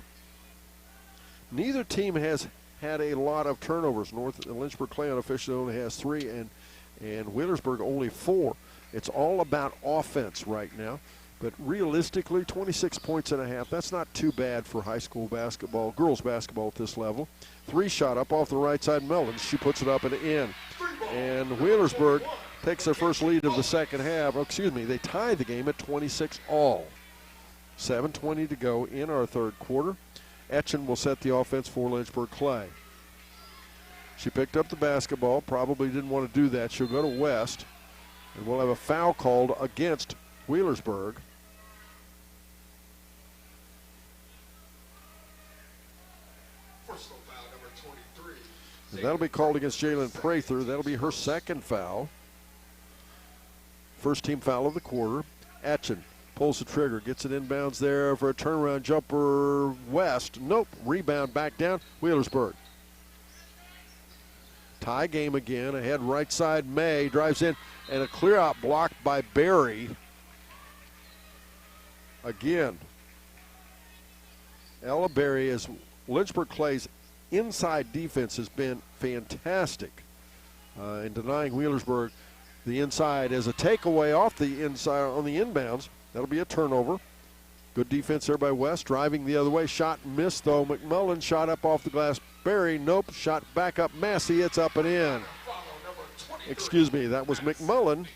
Neither team has had a lot of turnovers. Lynchburg Clay unofficially only has 3, and Wheelersburg only 4. It's all about offense right now. But realistically, 26 points and a half, that's not too bad for high school basketball, girls basketball at this level. 3 shot up off the right side, Mellon. She puts it up and in. And Wheelersburg takes their first lead of the second half. They tie the game at 26-all. 7:20 to go in our third quarter. Etchen will set the offense for Lynchburg Clay. She picked up the basketball, probably didn't want to do that. She'll go to West, and we'll have a foul called against Wheelersburg. And that'll be called against Jalen Prather. That'll be her second foul. First team foul of the quarter. Etchen pulls the trigger, gets it inbounds there for a turnaround jumper. West, nope, rebound back down. Wheelersburg. Tie game again, ahead right side. May drives in, and a clear out blocked by Barry. Again, Ella Berry, as Lynchburg Clay's inside defense has been fantastic in denying Wheelersburg the inside as a takeaway off the inside on the inbounds. That'll be a turnover. Good defense there by West, driving the other way. Shot missed, though. McMullen shot up off the glass. Barry, nope. Shot back up. Massey, it's up and in. Excuse me, that was McMullen.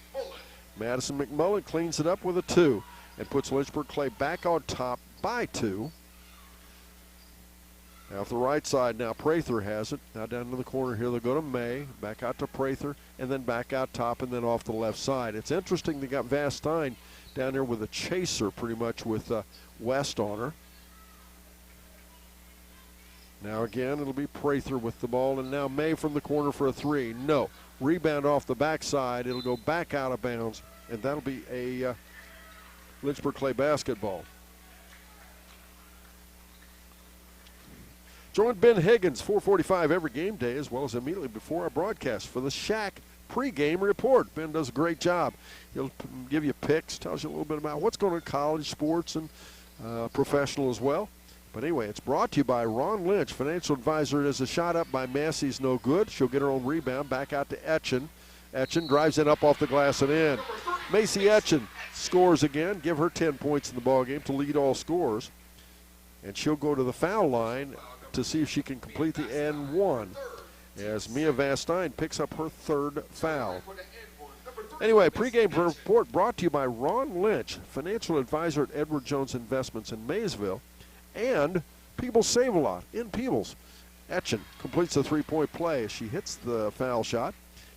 Madison McMullen cleans it up with a 2 and puts Lynchburg Clay back on top by 2. Off the right side now, Prather has it. Now down to the corner here, they'll go to May, back out to Prather, and then back out top and then off the left side. It's interesting they got Vastine down there with a chaser pretty much with West on her. Now again, it'll be Prather with the ball, and now May from the corner for a 3. No. Rebound off the backside. It'll go back out of bounds, and that'll be a Lynchburg Clay basketball. Join Ben Higgins, 4:45 every game day, as well as immediately before our broadcast for the Shack pregame report. Ben does a great job. He'll give you picks, tells you a little bit about what's going on in college sports and professional as well. But anyway, it's brought to you by Ron Lynch, financial advisor. There's a shot up by Massey's no good. She'll get her own rebound. Back out to Etchen. Etchen drives it up off the glass and in. Macy Etchen scores again. Give her 10 points in the ballgame to lead all scores. And she'll go to the foul line to see if she can complete the N1 as Mia Vastine picks up her 3rd foul. Anyway, pregame report brought to you by Ron Lynch, financial advisor at Edward Jones Investments in Maysville, and Peebles Save-A-Lot in Peebles. Etchen completes the three-point play as she hits the foul shot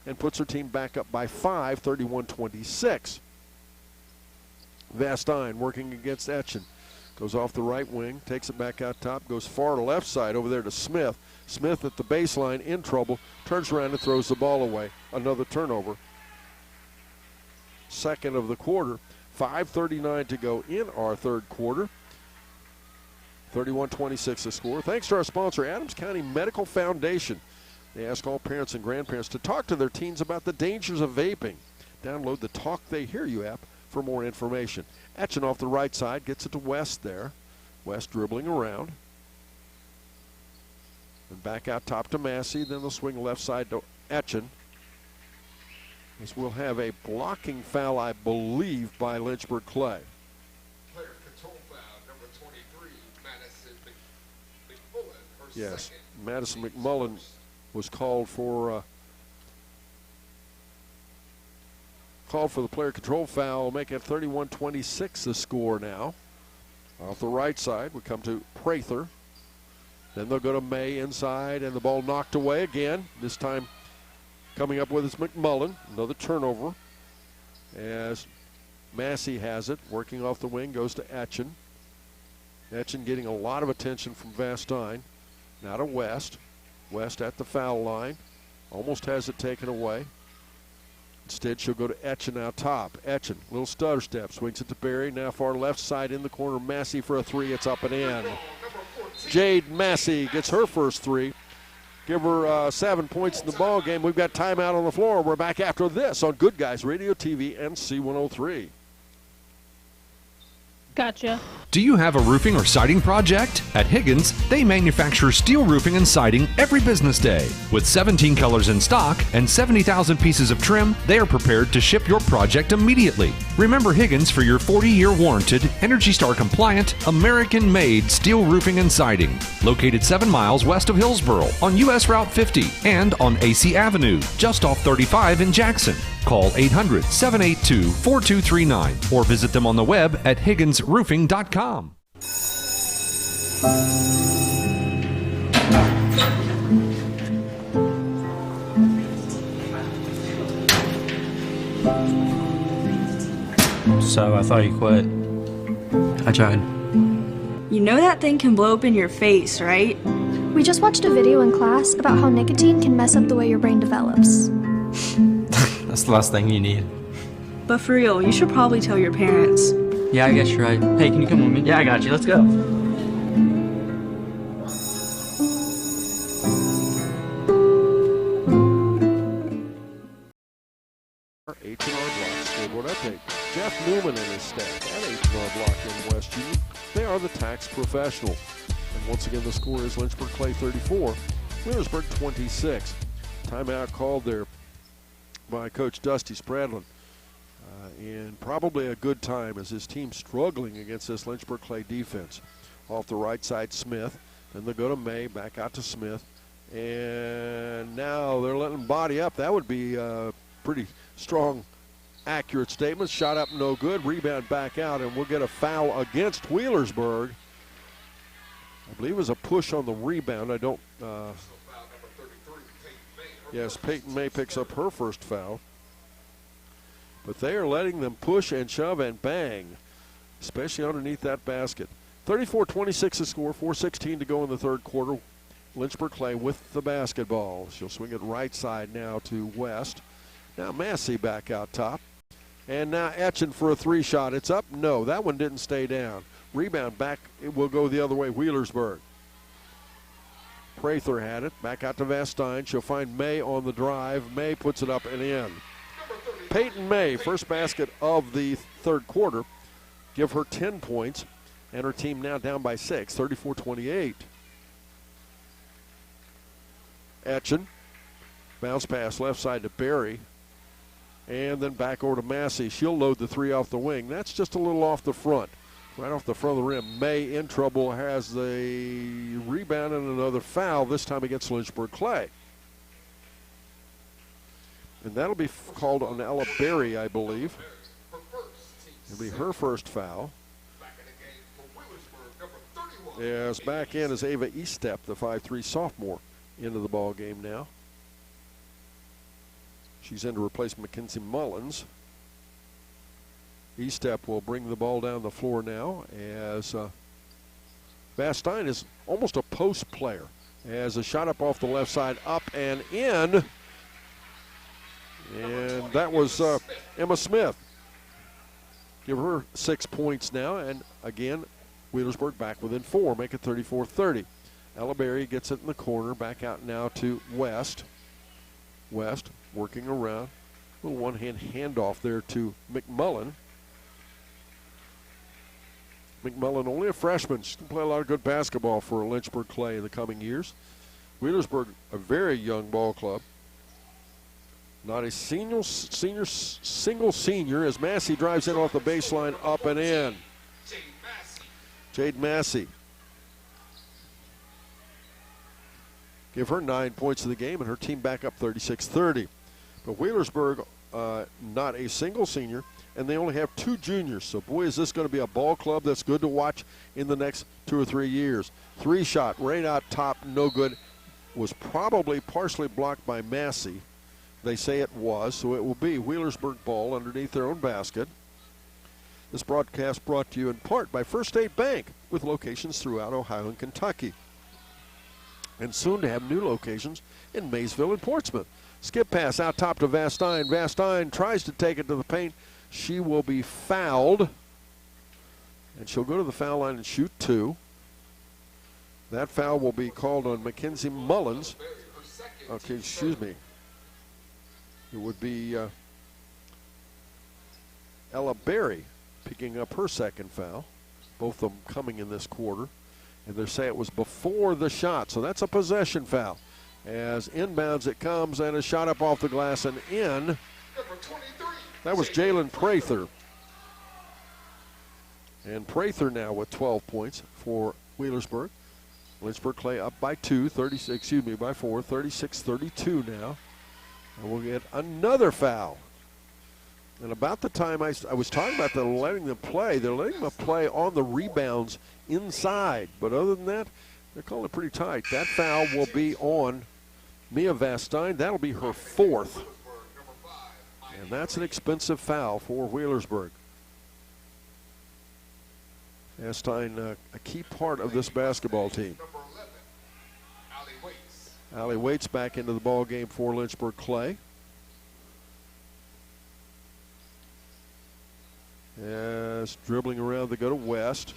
and puts her team back up by 5, 31-26. Vastine working against Etchen. Goes off the right wing, takes it back out top, goes far to left side over there to Smith. Smith at the baseline in trouble, turns around and throws the ball away. Another turnover. Second of the quarter. 5:39 to go in our third quarter. 31-26 the score. Thanks to our sponsor, Adams County Medical Foundation. They ask all parents and grandparents to talk to their teens about the dangers of vaping. Download the Talk They Hear You app for more information. Etchen off the right side, gets it to West there. West dribbling around. And back out top to Massey, then they'll swing left side to Etchen. As we'll have a blocking foul, I believe, by Lynchburg Clay. Player control foul, number 23, Madison McMullen. Yes, Second. Madison McMullen was called for the player control foul, making it 31-26 the score now. Off the right side, we come to Prather. Then they'll go to May inside, and the ball knocked away again. This time coming up with is McMullen. Another turnover as Massey has it. Working off the wing, goes to Etchen. Etchen getting a lot of attention from Vastine. Now to West. West at the foul line. Almost has it taken away. Instead, she'll go to Etchen out top. Etchen, little stutter step, swings it to Berry. Now far left side in the corner. Massey for a three. It's up and in. Jade Massey gets her first three. Give her 7 points in the ball game. We've got timeout on the floor. We're back after this on Good Guys Radio TV and C103. Gotcha. Do you have a roofing or siding project? At Higgins, they manufacture steel roofing and siding every business day. With 17 colors in stock and 70,000 pieces of trim, they are prepared to ship your project immediately. Remember Higgins for your 40-year warranted, Energy Star compliant, American-made steel roofing and siding. Located 7 miles west of Hillsboro on US Route 50 and on AC Avenue, just off 35 in Jackson. Call 800-782-4239 or visit them on the web at higginsroofing.com. So I thought you quit. I tried. You know that thing can blow up in your face, right? We just watched a video in class about how nicotine can mess up the way your brain develops. That's the last thing you need. But for real, you should probably tell your parents. Yeah, I guess you're right. Hey, can you come with me? Yeah, I got you. Let's go. H&R Block scoreboard update. Jeff Newman and his staff at H&R Block in West Union. They are the tax professionals. And once again, the score is Lynchburg Clay 34, Wheelersburg 26. Timeout called there by Coach Dusty Spradlin. And probably a good time as his team struggling against this Lynchburg Clay defense. Off the right side, Smith. Then they'll go to May, back out to Smith. And now they're letting them body up. That would be a pretty strong, accurate statement. Shot up, no good. Rebound back out, and we'll get a foul against Wheelersburg. I believe it was a push on the rebound. I don't. Yes, Peyton May picks up her first foul. But they are letting them push and shove and bang, especially underneath that basket. 34-26 the score, 4:16 to go in the third quarter. Lynchburg Clay with the basketball. She'll swing it right side now to West. Now Massey back out top. And now Etchen for a three shot. It's up? No, that one didn't stay down. Rebound back, it will go the other way, Wheelersburg. Prather had it, back out to Vastine. She'll find May on the drive. May puts it up and in. Peyton May, first basket of the third quarter. Give her 10 points, and her team now down by 6, 34-28. Etchen, bounce pass left side to Berry, and then back over to Massey. She'll load the three off the wing. That's just a little off the front, right off the front of the rim. May in trouble, has the rebound and another foul, this time against Lynchburg Clay. And that'll be called on Ella Berry, I believe. It'll be her first foul. As back in is Ava Eastep, the 5'3 sophomore, into the ball game now. She's in to replace Mackenzie Mullins. Eastep will bring the ball down the floor now as Vastine is almost a post player. As a shot up off the left side, up and in. And that was Emma Smith. Give her 6 points now. And again, Wheelersburg back within 4, make it 34-30. Ella Berry gets it in the corner, back out now to West. West working around. A little one-hand handoff there to McMullen. McMullen, only a freshman. She can play a lot of good basketball for Lynchburg Clay in the coming years. Wheelersburg, a very young ball club. Not a single senior as Massey drives in off the baseline, up and in. Jade Massey. Give her 9 points of the game and her team back up 36-30. But Wheelersburg, not a single senior, and they only have 2 juniors. So, boy, is this going to be a ball club that's good to watch in the next 2 or 3 years. 3-shot, right out top, no good. Was probably partially blocked by Massey. They say it was, so it will be Wheelersburg ball underneath their own basket. This broadcast brought to you in part by First State Bank, with locations throughout Ohio and Kentucky. And soon to have new locations in Maysville and Portsmouth. Skip pass out top to Vastine. Vastine tries to take it to the paint. She will be fouled. And she'll go to the foul line and shoot 2. That foul will be called on Mackenzie Mullins. Okay, excuse me. It would be Ella Berry picking up her second foul. Both of them coming in this quarter. And they say it was before the shot, so that's a possession foul. As inbounds it comes and a shot up off the glass and in. That was Jalen Prather. And Prather now with 12 points for Wheelersburg. Lynchburg Clay up by 4, 36-32 now. And we'll get another foul. And about the time I was talking about them letting them play, they're letting them play on the rebounds inside. But other than that, they're calling it pretty tight. That foul will be on Mia Vastine. That'll be her 4th. And that's an expensive foul for Wheelersburg. Vastine, a key part of this basketball team. Allie Waits back into the ball game for Lynchburg Clay. As dribbling around, they go to West.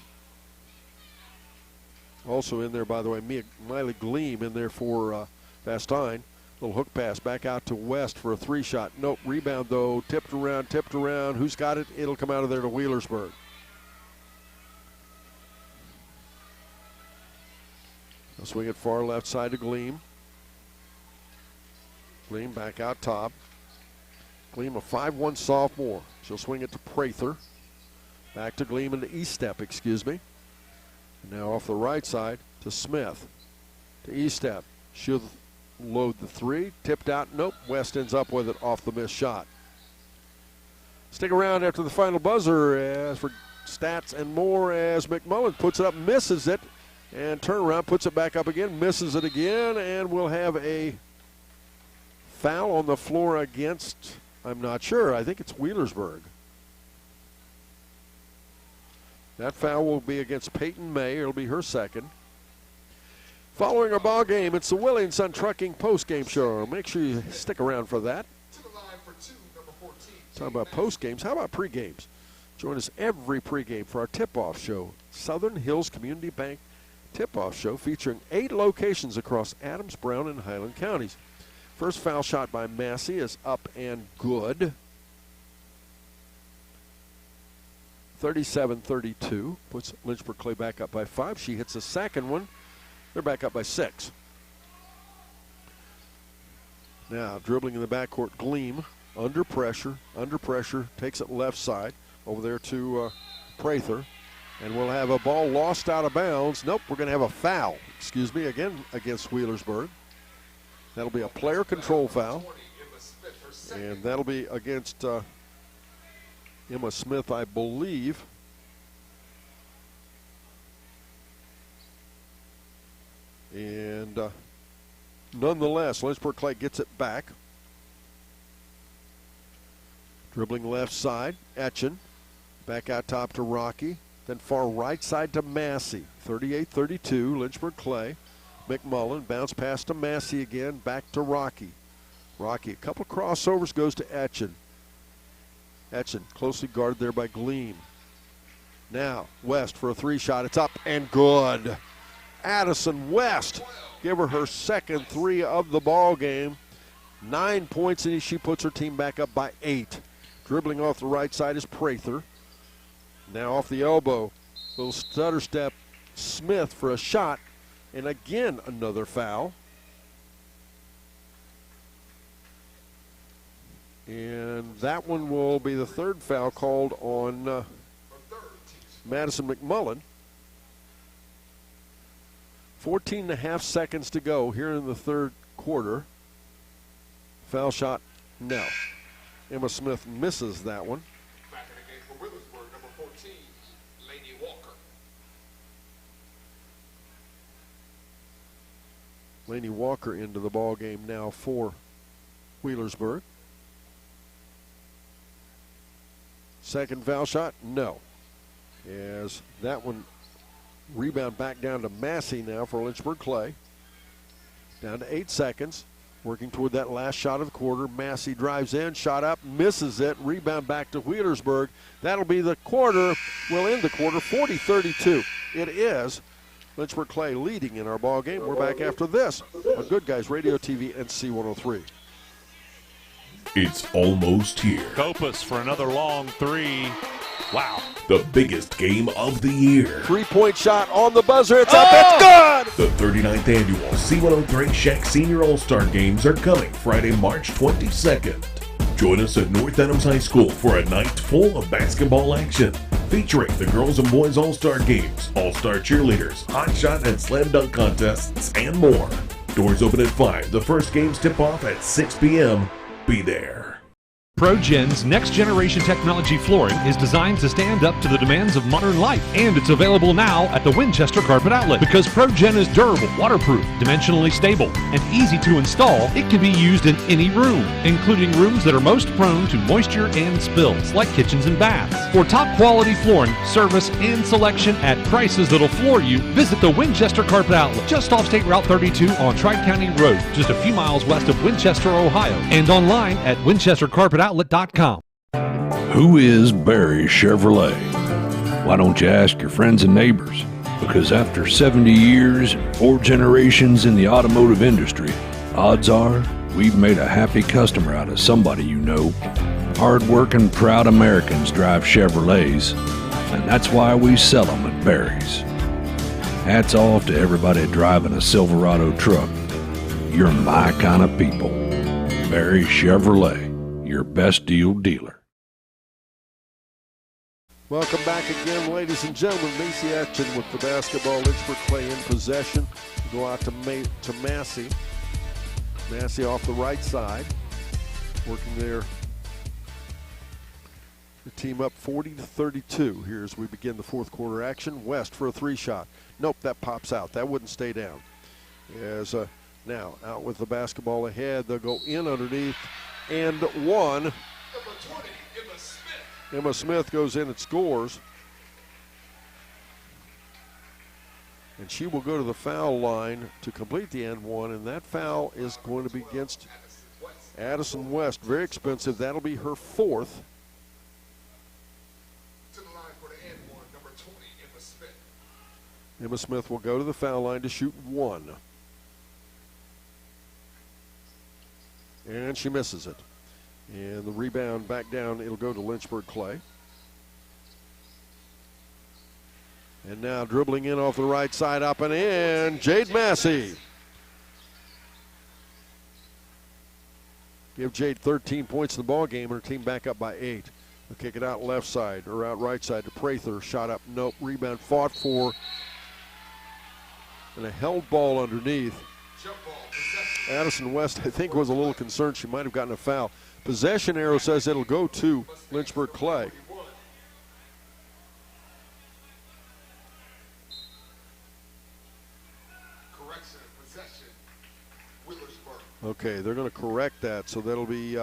Also in there, by the way, Miley Gleam in there for Vastine. Little hook pass back out to West for a 3-shot. Nope, rebound though, tipped around. Who's got it? It'll come out of there to Wheelersburg. They'll swing it far left side to Gleam. Gleam back out top. Gleam, a 5'1 sophomore. She'll swing it to Prather. Back to Gleam and to Eastep, excuse me. And now off the right side to Smith. To Eastep. She'll load the 3. Tipped out. Nope. West ends up with it off the missed shot. Stick around after the final buzzer as for stats and more as McMullen puts it up, misses it, and turnaround, puts it back up again, misses it again, and we'll have a foul on the floor against, I'm not sure, I think it's Wheelersburg. That foul will be against Peyton May. It'll be her second. Following our ball game, it's the Willie & Son Trucking post-game show. Make sure you stick around for that. Talking about post-games, how about pre-games? Join us every pre-game for our tip-off show, Southern Hills Community Bank tip-off show, featuring 8 locations across Adams, Brown, and Highland counties. First foul shot by Massey is up and good. 37-32, puts Lynchburg Clay back up by 5. She hits the second one. They're back up by 6. Now, dribbling in the backcourt, Gleam, under pressure, takes it left side, over there to Prather, and we'll have a ball lost out of bounds. Nope, we're going to have a foul, again against Wheelersburg. That'll be a player control foul, and that'll be against Emma Smith, I believe. And nonetheless, Lynchburg Clay gets it back. Dribbling left side, Etchen. Back out top to Rocky. Then far right side to Massey. 38-32, Lynchburg Clay. McMullen, bounce pass to Massey again, back to Rocky. Rocky, a couple of crossovers, goes to Etchen. Etchen, closely guarded there by Gleam. Now, West for a three-shot. It's up and good. Addison West, give her second three of the ball game. 9 points, and she puts her team back up by 8. Dribbling off the right side is Prather. Now off the elbow, little stutter step, Smith for a shot, and again another foul. And that one will be the third foul called on Madison McMullen. 14 and a half seconds to go here in the third quarter. Foul shot, no. Emma Smith misses that one. Back in the game for Wheelersburg, number 14, Laney Walker. Laney Walker into the ball game now for Wheelersburg. Second foul shot, no. As that one rebound back down to Massey now for Lynchburg Clay. Down to 8 seconds. Working toward that last shot of the quarter. Massey drives in, shot up, misses it. Rebound back to Wheelersburg. That'll be the quarter. We'll end the quarter 40-32. It is Lynchburg Clay leading in our ball game. We're back after this on Good Guys Radio TV and C103. It's almost here. Kopus for another long three. Wow. The biggest game of the year. 3-point shot on the buzzer. It's up. It's good. The 39th annual C103 Shack Senior All-Star Games are coming Friday, March 22nd. Join us at North Adams High School for a night full of basketball action, featuring the girls and boys All-Star Games, All-Star Cheerleaders, Hot Shot and Slam Dunk Contests, and more. Doors open at 5. The first games tip off at 6 p.m. Be there. ProGen's next generation technology flooring is designed to stand up to the demands of modern life, and it's available now at the Winchester Carpet Outlet. Because ProGen is durable, waterproof, dimensionally stable, and easy to install, it can be used in any room, including rooms that are most prone to moisture and spills, like kitchens and baths. For top quality flooring, service, and selection at prices that'll floor you, visit the Winchester Carpet Outlet, just off State Route 32 on Tri-County Road, just a few miles west of Winchester, Ohio, and online at winchestercarpetoutlet.com. Who is Barry Chevrolet? Why don't you ask your friends and neighbors? Because after 70 years and 4 generations in the automotive industry, odds are we've made a happy customer out of somebody you know. Hard-working, proud Americans drive Chevrolets, and that's why we sell them at Barry's. Hats off to everybody driving a Silverado truck. You're my kind of people. Barry Chevrolet, your best deal dealer. Welcome back again, ladies and gentlemen. Macy Etchen with the basketball. Lynchburg Clay in possession. Go out to Massey. Massey off the right side. Working there. The team up 40-32 here as we begin the fourth quarter action. West for a three-shot. Nope, that pops out. That wouldn't stay down. As now out with the basketball ahead. They'll go in underneath. And one. Number 20, Emma Smith. Emma Smith goes in and scores. And she will go to the foul line to complete the and one, and that foul is going to be against Addison West. Very expensive. That'll be her fourth. To the line for the and one, number 20, Emma Smith. Emma Smith will go to the foul line to shoot one. And she misses it. And the rebound back down, it'll go to Lynchburg Clay. And now dribbling in off the right side, up and in, Jade Massey. Give Jade 13 points in the ball game, and her team back up by 8. They'll kick it out left side, or out right side to Prather. Shot up, nope. Rebound fought for. And a held ball underneath. Addison West, I think, was a little concerned she might have gotten a foul. Possession arrow says it'll go to Lynchburg Clay. Correction, possession, Wheelersburg. Okay, they're going to correct that, so that'll be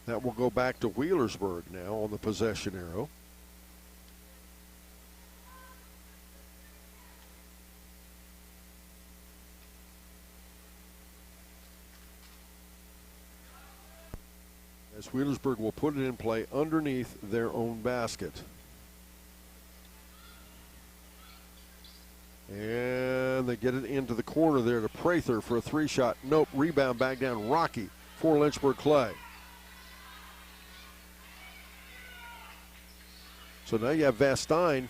that will go back to Wheelersburg now on the possession arrow. As Wheelersburg will put it in play underneath their own basket. And they get it into the corner there to Prather for a three-shot. Nope, rebound back down. Rocky for Lynchburg Clay. So now you have Vastine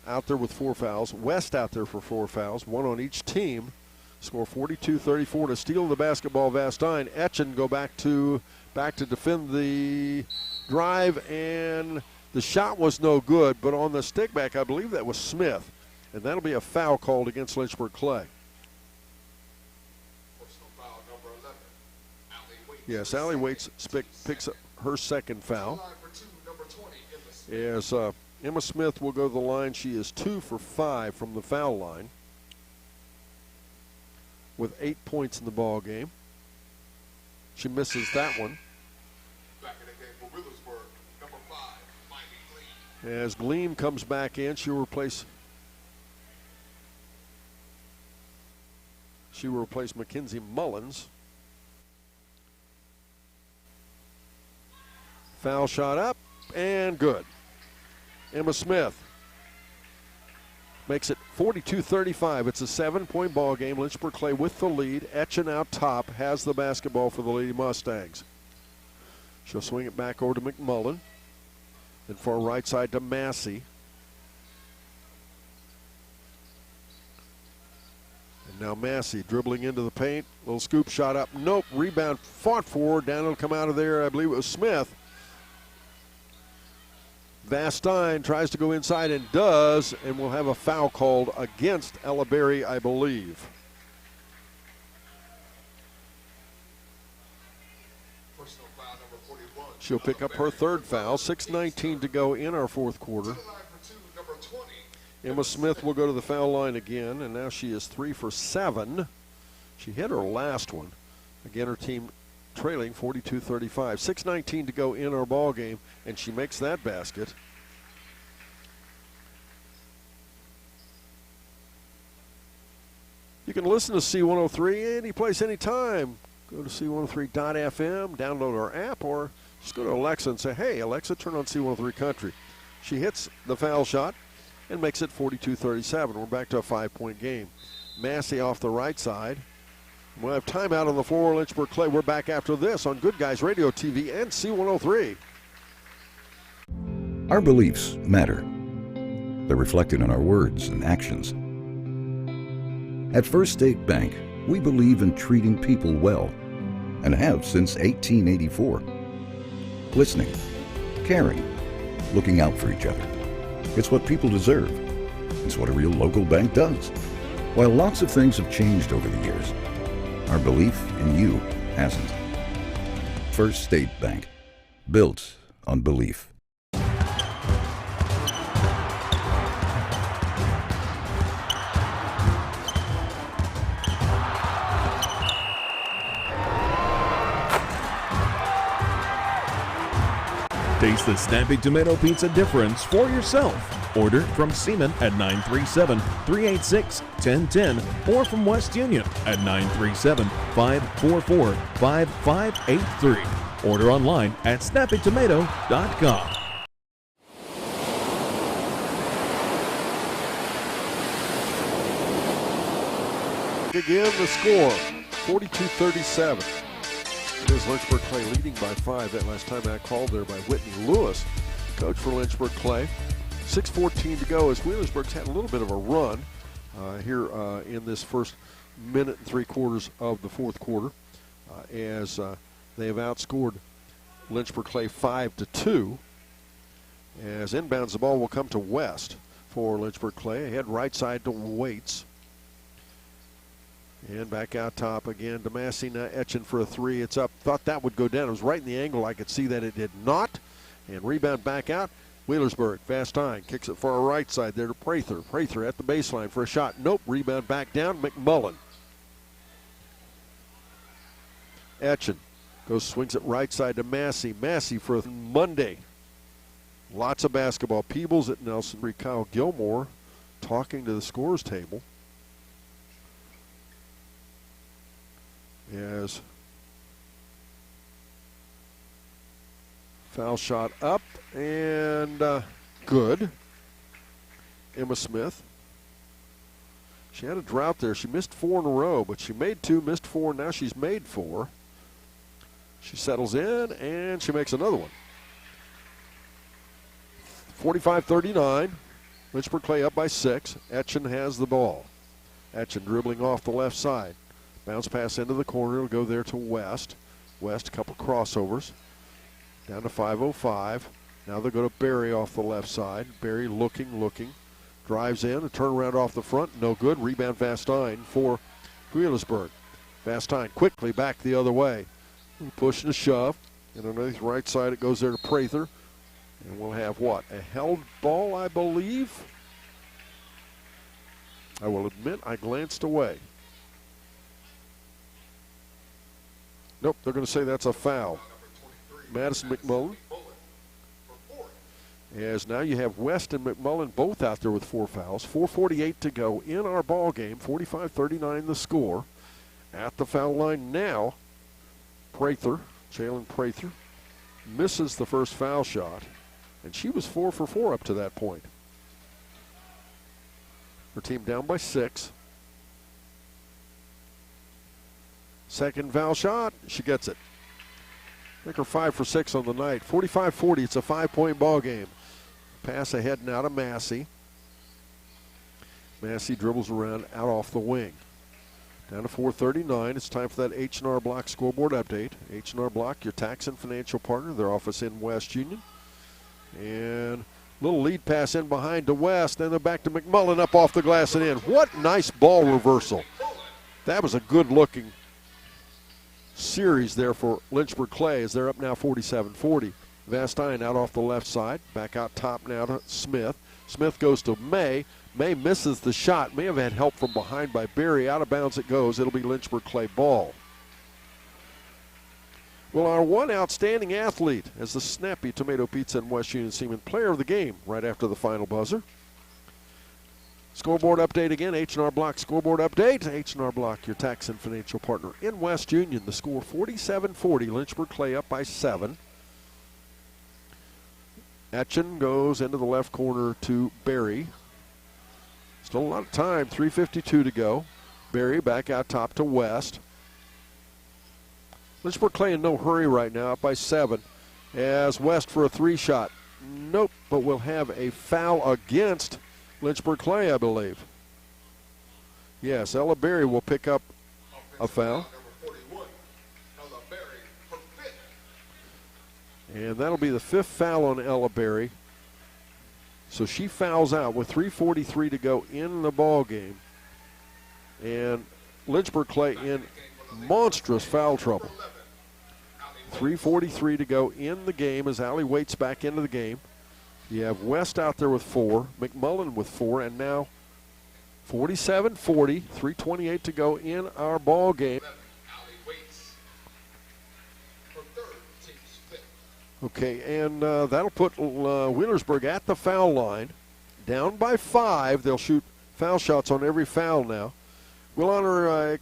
out there with 4 fouls. West out there for 4 fouls, 1 on each team. Score 42-34 to steal the basketball. Vastine. Etchen go back to defend the drive, and the shot was no good, but on the stick back, I believe that was Smith. And that'll be a foul called against Lynchburg Clay. Personal foul number 11. Allie Waits. Yes, Allie Waits picks up her second foul. Line for 2, number 20, Emma Smith. As Emma Smith will go to the line. She is 2 for 5 from the foul line with 8 points in the ball game. She misses that one. Back in the game for Wheelersburg, number 5, Miami Gleam. As Gleam comes back in, she will replace Mackenzie Mullins. Foul shot up and good. Emma Smith makes it 42-35. It's a 7-point ball game. Lynchburg Clay with the lead. Etchen out top has the basketball for the Lady Mustangs. She'll swing it back over to McMullen. Then far right side to Massey. And now Massey dribbling into the paint. Little scoop shot up. Nope. Rebound fought for. Down it'll come out of there. I believe it was Smith. Vastine tries to go inside and does, and will have a foul called against Ella Berry, I believe. Personal foul number 41. She'll pick up her third foul. 6:19 to go in our fourth quarter. Line for 2, number 20. Emma Smith will go to the foul line again, and now she is 3 for 7. She hit her last one. Again, her team trailing 42-35. 6:19 to go in our ball game, and she makes that basket. You can listen to C103 any place, anytime. Go to C103.fm, download our app, or just go to Alexa and say, hey, Alexa, turn on C103 Country. She hits the foul shot and makes it 42-37. We're back to a 5-point game. Massey off the right side. We'll have timeout on the floor. Lynchburg Clay. We're back after this on Good Guys Radio TV and C103. Our beliefs matter. They're reflected in our words and actions. At First State Bank, we believe in treating people well and have since 1884. Listening, caring, looking out for each other. It's what people deserve. It's what a real local bank does. While lots of things have changed over the years, our belief in you hasn't. First State Bank, built on belief. Taste the snappy tomato pizza difference for yourself. Order from Seaman at 937-386-1010 or from West Union at 937-544-5583. Order online at snappytomato.com. Again, the score, 42-37. It is Lynchburg Clay leading by 5. That last time I called there by Whitney Lewis, coach for Lynchburg Clay. 6:14 to go as Wheelersburg's had a little bit of a run here in this first minute and 3/4 of the fourth quarter as they have outscored Lynchburg Clay 5-2. As inbounds, the ball will come to West for Lynchburg Clay. Ahead right side to Waits. And back out top again to Massey, now Etchen for a 3. It's up. Thought that would go down. It was right in the angle. I could see that it did not. And rebound back out. Wheelersburg, Vastine, kicks it far right side there to Prather. Prather at the baseline for a shot. Nope, rebound back down, McMullen. Etchen swings it right side to Massey. Massey for Monday. Lots of basketball. Peebles at Nelson. Kyle Gilmore talking to the scores table. As foul shot up and good. Emma Smith. She had a drought there. She missed 4 in a row, but she made 2, missed 4, now she's made 4. She settles in and she makes another one. 45-39. Lynchburg Clay up by 6. Etchen has the ball. Etchen dribbling off the left side. Bounce pass into the corner. It'll go there to West. West, a couple crossovers. Down to 5:05. Now they'll go to Berry off the left side. Berry looking. Drives in. A turnaround off the front. No good. Rebound Vastine for Wheelersburg. Vastine quickly back the other way. Push and a shove. And underneath right side it goes there to Prather. And we'll have what? A held ball, I believe. I will admit I glanced away. Nope, they're going to say that's a foul. Madison McMullen. As now you have West and McMullen both out there with 4 fouls. 4:48 to go in our ball game. 45-39 the score. At the foul line now, Prather, Jalen Prather, misses the first foul shot. And she was 4 for 4 up to that point. Her team down by 6. Second foul shot, she gets it. I think her 5 for 6 on the night. 45-40, it's a 5-point ball game. Pass ahead now to Massey. Massey dribbles around out off the wing. Down to 4:39. It's time for that H&R Block scoreboard update. H&R Block, your tax and financial partner. Their office in West Union. And little lead pass in behind to West. Then they're back to McMullen up off the glass and in. What nice ball reversal. That was a good-looking series there for Lynchburg Clay as they're up now 47-40. Vastine out off the left side. Back out top now to Smith. Smith goes to May. May misses the shot. May have had help from behind by Berry. Out of bounds it goes. It'll be Lynchburg Clay ball. Well, our one outstanding athlete as the Snappy Tomato Pizza and West Union Seaman player of the game right after the final buzzer. Scoreboard update again, H&R Block scoreboard update. H&R Block, your tax and financial partner in West Union. The score 47-40, Lynchburg Clay up by 7. Etchen goes into the left corner to Berry. Still a lot of time, 3:52 to go. Berry back out top to West. Lynchburg Clay in no hurry right now, up by 7. As West for a 3 shot. Nope, but we'll have a foul against Lynchburg Clay, I believe. Yes, Ella Berry will pick up a foul. And that'll be the 5th foul on Ella Berry. So she fouls out with 3:43 to go in the ball game. And Lynchburg Clay in monstrous foul trouble. 3:43 to go in the game as Allie Waits back into the game. You have West out there with 4, McMullen with 4, and now 47-40, 3:28 to go in our ball game. Okay, and that'll put Wheelersburg at the foul line. Down by 5. They'll shoot foul shots on every foul now. We'll honor,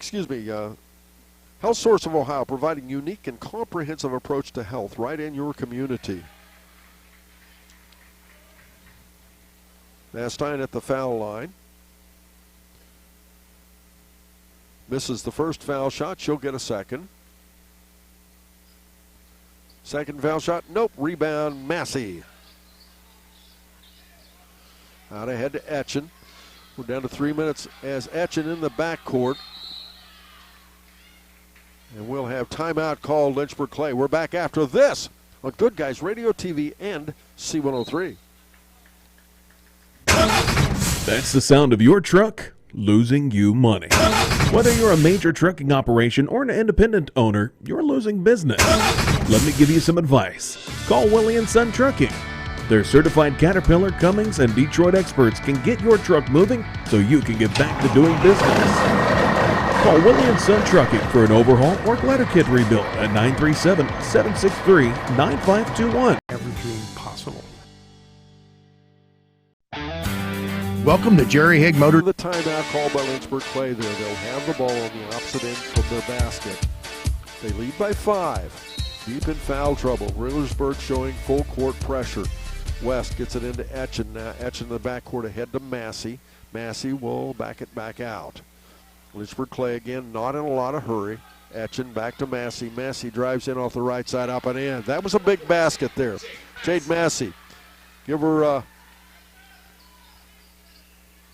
Health Source of Ohio, providing unique and comprehensive approach to health right in your community. Vastine at the foul line. Misses the first foul shot. She'll get a second. Second foul shot. Nope. Rebound, Massey. Out ahead to Etchen. We're down to 3 minutes as Etchen in the backcourt. And we'll have timeout called Lynchburg Clay. We're back after this on Good Guys Radio TV and C103. That's the sound of your truck losing you money. Whether you're a major trucking operation or an independent owner, you're losing business. Let me give you some advice. Call Willie & Son Trucking. Their certified Caterpillar, Cummins, and Detroit experts can get your truck moving so you can get back to doing business. Call Willie & Son Trucking for an overhaul or glider kit rebuild at 937-763-9521. Every dream possible. Welcome to Jerry Higg Motor. The timeout called by Lynchburg Clay there. They'll have the ball on the opposite end of their basket. They lead by 5. Deep in foul trouble. Wheelersburg showing full court pressure. West gets it into Etchen now. Etchen in the backcourt ahead to Massey. Massey will back it back out. Lynchburg Clay again, not in a lot of hurry. Etchen back to Massey. Massey drives in off the right side, up and in. That was a big basket there. Jade Massey, give her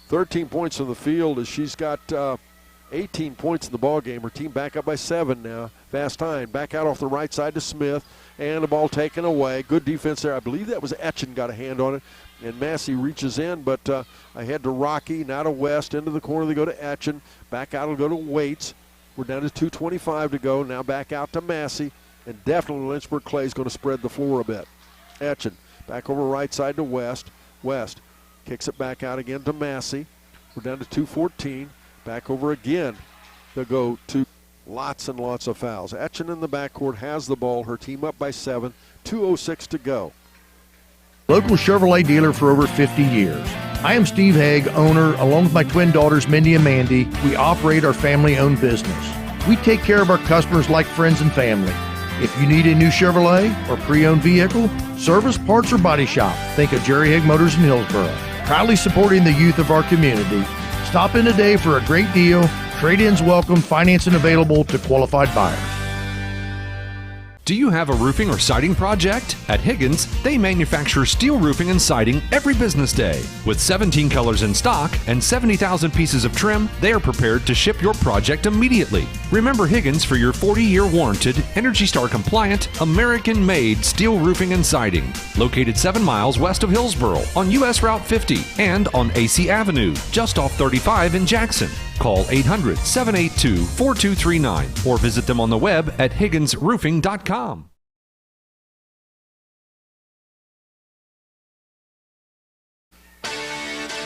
13 points in the field as she's got 18 points in the ball game. Her team back up by 7 now. Vastine back out off the right side to Smith, and the ball taken away. Good defense there. I believe that was Etchen got a hand on it, and Massey reaches in, but ahead to Rocky, now to West, into the corner they go to Etchen. Back out will go to Waits. We're down to 2:25 to go. Now back out to Massey, and definitely Lynchburg Clay is going to spread the floor a bit. Etchen back over right side to West. West kicks it back out again to Massey. We're down to 2:14. Back over again. They'll go to lots and lots of fouls. Etchen in the backcourt has the ball. Her team up by 7. 2:06 to go. Local Chevrolet dealer for over 50 years. I am Steve Haig, owner, along with my twin daughters, Mindy and Mandy. We operate our family-owned business. We take care of our customers like friends and family. If you need a new Chevrolet or pre-owned vehicle, service, parts, or body shop, think of Jerry Higg Motors in Hillsborough. Proudly supporting the youth of our community. Stop in today for a great deal. Trade-ins welcome, financing available to qualified buyers. Do you have a roofing or siding project? At Higgins, they manufacture steel roofing and siding every business day. With 17 colors in stock and 70,000 pieces of trim, they are prepared to ship your project immediately. Remember Higgins for your 40-year warranted, Energy Star compliant, American-made steel roofing and siding. Located 7 miles west of Hillsborough on US Route 50 and on AC Avenue, just off 35 in Jackson. Call 800-782-4239 or visit them on the web at higginsroofing.com.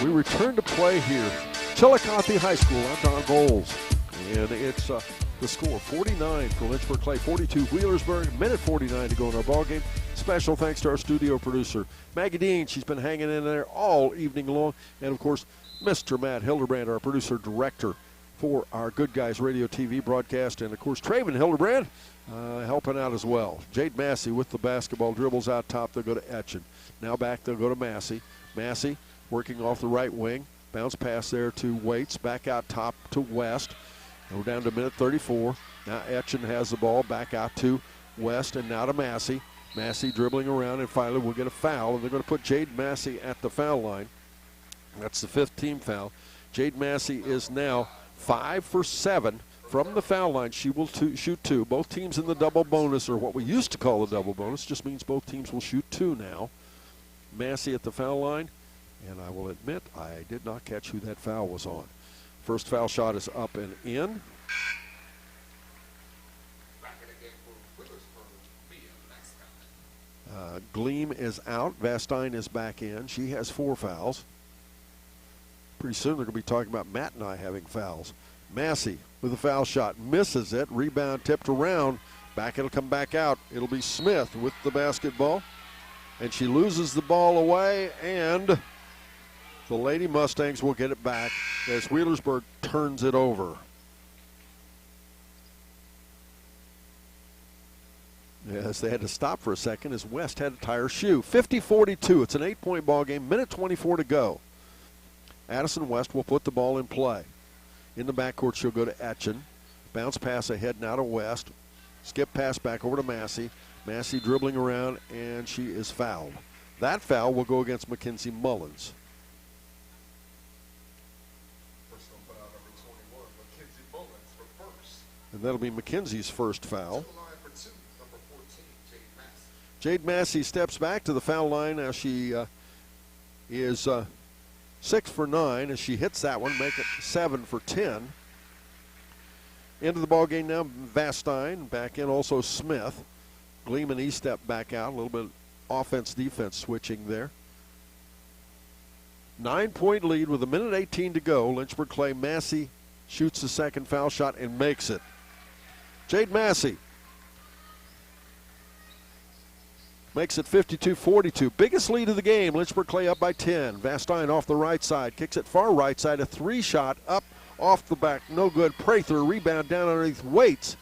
We return to play here. Chillicothe High School out on goals. And it's the score 49 for Lynchburg Clay, 42 Wheelersburg, minute 49 to go in our ball game. Special thanks to our studio producer, Maggie Dean. She's been hanging in there all evening long. And, of course, Mr. Matt Hildebrand, our producer-director for our Good Guys Radio TV broadcast. And, of course, Traven Hildebrand helping out as well. Jade Massey with the basketball, dribbles out top. They'll go to Etchen. Now back, they'll go to Massey. Massey working off the right wing. Bounce pass there to Waits. Back out top to West. And we're down to minute 34. Now Etchen has the ball. Back out to West and now to Massey. Massey dribbling around, and finally we'll get a foul. And they're going to put Jade Massey at the foul line. That's the 5th team foul. Jade Massey is now 5 for 7 from the foul line. She will shoot 2. Both teams in the double bonus, or what we used to call the double bonus, just means both teams will shoot 2 now. Massey at the foul line, and I will admit I did not catch who that foul was on. First foul shot is up and in. Gleam is out. Vastine is back in. She has 4 fouls. Pretty soon they're going to be talking about Matt and I having fouls. Massey with a foul shot. Misses it. Rebound tipped around. Back, it'll come back out. It'll be Smith with the basketball. And she loses the ball away, and the Lady Mustangs will get it back as Wheelersburg turns it over. Yes, they had to stop for a second as West had to tie her shoe. 50-42. It's an 8-point ball game. Minute 24 to go. Addison West will put the ball in play. In the backcourt, she'll go to Etchen. Bounce pass ahead now to West. Skip pass back over to Massey. Massey dribbling around, and she is fouled. That foul will go against Mackenzie Mullins. Personal foul number 21, Mackenzie Mullins reverse. And that'll be Mackenzie's first foul. To the line for 2, number 14, Jade Massey. Jade Massey steps back to the foul line. Now she is 6 for 9 as she hits that one, make it 7 for 10. Into the ball game now, Vastine back in, also Smith. Gleeman step back out, a little bit offense-defense switching there. 9-point lead with 1:18 to go. Lynchburg Clay. Massey shoots the second foul shot and makes it. Jade Massey makes it 52-42. Biggest lead of the game. Lynchburg Clay up by 10. Vastine off the right side. Kicks it far right side. A three-shot up off the back. No good. Prather rebound down underneath Waits.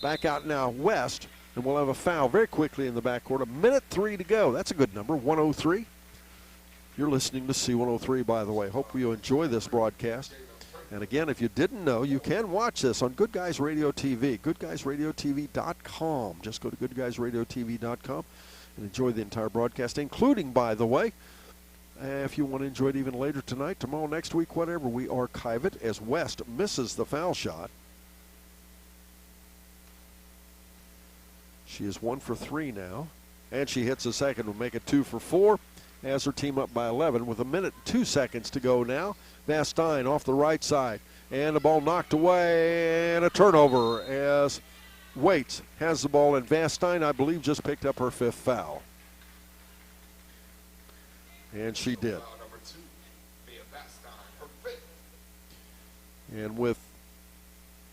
Back out now West. And we'll have a foul very quickly in the backcourt. 1:03 to go. That's a good number. 103. You're listening to C103, by the way. Hope you enjoy this broadcast. And again, if you didn't know, you can watch this on Good Guys Radio TV. GoodGuysRadioTV.com. Just go to GoodGuysRadioTV.com and enjoy the entire broadcast, including, by the way, if you want to enjoy it even later tonight, tomorrow, next week, whatever, we archive it as West misses the foul shot. She is 1 for 3 now, and she hits a second to make it 2 for 4. As her team up by 11 with 1:02 to go now. Vastine off the right side, and the ball knocked away, and a turnover as Waits has the ball, and Vastine, I believe, just picked up her 5th foul. And she did. And with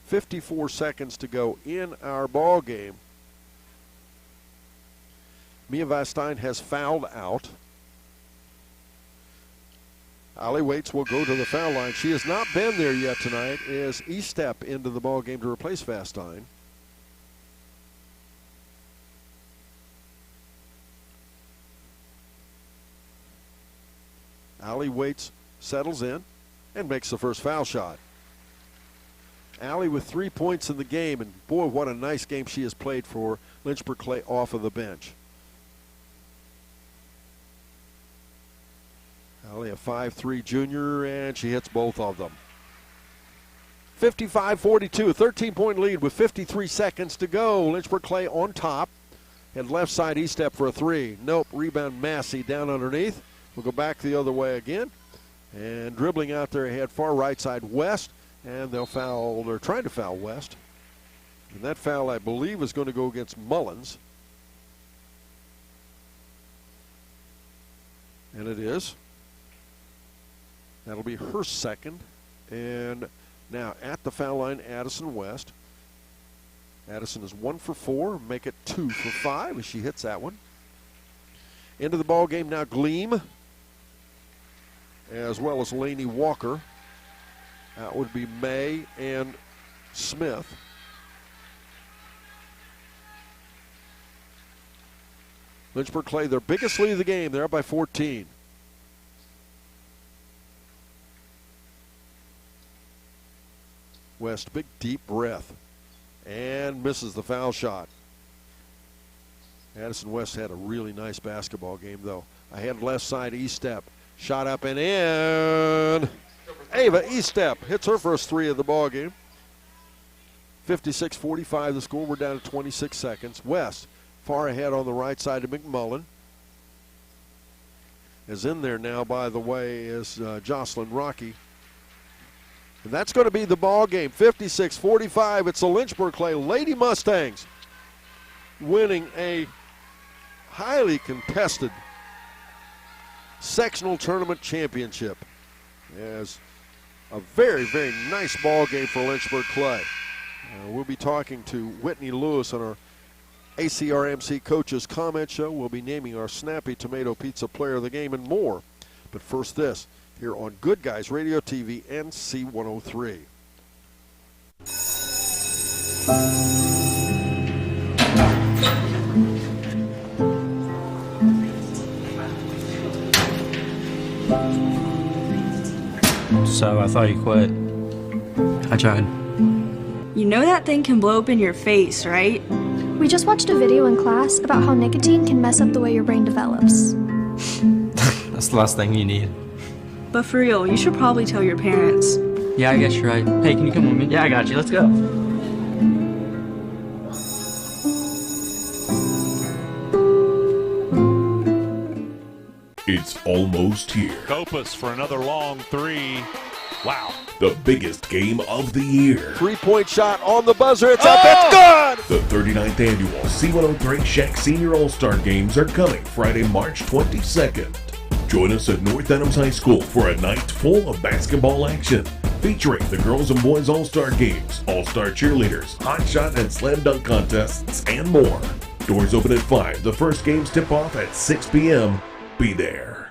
54 seconds to go in our ball game, Mia Vastine has fouled out. Allie Waits will go to the foul line. She has not been there yet tonight as E-Step into the ball game to replace Vastine. Allie Waits settles in and makes the first foul shot. Allie with 3 points in the game, and boy, what a nice game she has played for Lynchburg Clay off of the bench. Allie, a 5'3" junior, and she hits both of them. 55-42, a 13-point lead with 53 seconds to go. Lynchburg Clay on top. And left side E-Step for a 3. Nope, rebound Massey down underneath. We'll go back the other way again. And dribbling out there ahead, far right side West. And they're trying to foul West. And that foul, I believe, is going to go against Mullins. And it is. That'll be her second. And now at the foul line, Addison West. Addison is 1 for 4, make it 2 for 5 as she hits that one. Into the ball game now, Gleam, as well as Laney Walker. That would be May and Smith. Lynchburg Clay, their biggest lead of the game. They're up by 14. West, big deep breath, and misses the foul shot. Addison West had a really nice basketball game, though. Ahead left side, E-Step. Shot up and in. Ava E-Step hits her first 3 of the ball game. 56-45 the score. We're down to 26 seconds. West far ahead on the right side of McMullen. Is in there now, by the way, is Jocelyn Rocky. And that's going to be the ball game. 56-45. It's the Lynchburg Clay Lady Mustangs winning a highly contested sectional tournament championship. As a very, very nice ball game for Lynchburg Clay. We'll be talking to Whitney Lewis on our ACRMC Coaches Comment Show. We'll be naming our Snappy Tomato Pizza Player of the Game and more. But first this, here on Good Guys Radio TV and C103. So I thought you quit. I tried. You know that thing can blow up in your face, right? We just watched a video in class about how nicotine can mess up the way your brain develops. That's the last thing you need. But for real, you should probably tell your parents. Yeah, I guess you're right. Hey, can you come with me? Yeah, I got you. Let's go. It's almost here. Copas for another long 3. Wow. The biggest game of the year. Three-point shot on the buzzer. It's up. It's good. The 39th annual C103 Shack Senior All-Star Games are coming Friday, March 22nd. Join us at North Adams High School for a night full of basketball action, featuring the girls and boys All-Star Games, All-Star Cheerleaders, Hot Shot and Slam Dunk contests, and more. Doors open at 5. The first games tip off at 6 p.m. Be there.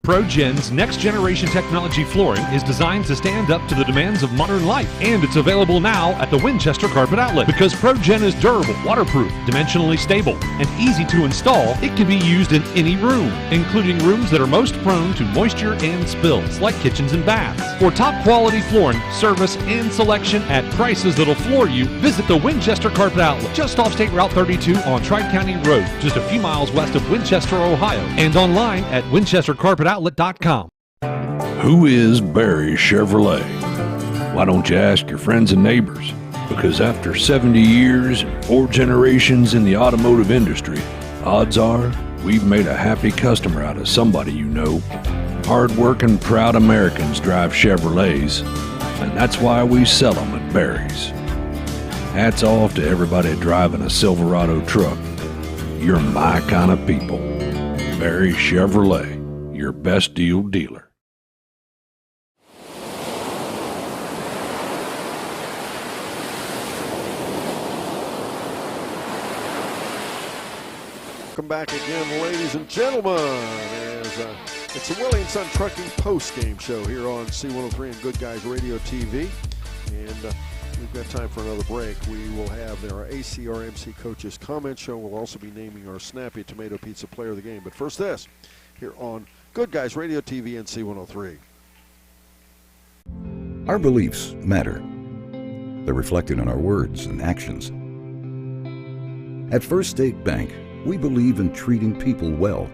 ProGen's next-generation technology flooring is designed to stand up to the demands of modern life, and it's available now at the Winchester Carpet Outlet. Because ProGen is durable, waterproof, dimensionally stable, and easy to install, it can be used in any room, including rooms that are most prone to moisture and spills, like kitchens and baths. For top-quality flooring, service, and selection at prices that'll floor you, visit the Winchester Carpet Outlet, just off State Route 32 on Tri-County Road, just a few miles west of Winchester, Ohio, and online at winchestercarpetoutlet.com. Who is Barry Chevrolet? Why don't you ask your friends and neighbors? Because after 70 years and 4 generations in the automotive industry, odds are we've made a happy customer out of somebody you know. Hard-working, proud Americans drive Chevrolets, and that's why we sell them at Barry's. Hats off to everybody driving a Silverado truck. You're my kind of people. Barry Chevrolet, your best deal dealer. Welcome back again, ladies and gentlemen. It's the Willie & Son Trucking post-game show here on C103 and Good Guys Radio TV. And we've got time for another break. We will have our ACRMC Coaches Comment Show. We'll also be naming our Snappy Tomato Pizza Player of the Game. But first this, here on Good Guys Radio TV and C103. Our beliefs matter. They're reflected in our words and actions. At First State Bank, we believe in treating people well,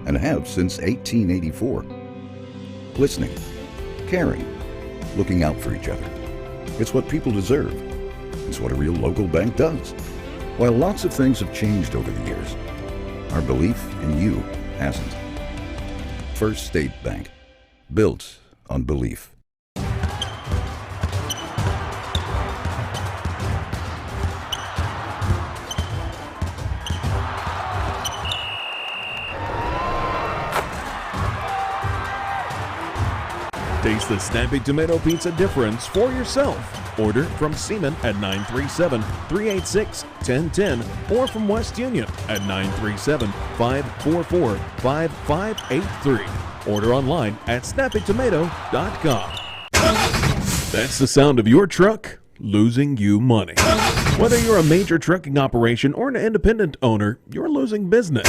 and have since 1884. Listening, caring, looking out for each other. It's what people deserve. It's what a real local bank does. While lots of things have changed over the years, our belief in you hasn't. First State Bank, built on belief. Taste the Snappy Tomato Pizza difference for yourself. Order from Seaman at 937-386-1010 or from West Union at 937-544-5583. Order online at snappytomato.com. That's the sound of your truck losing you money. Whether you're a major trucking operation or an independent owner, you're losing business.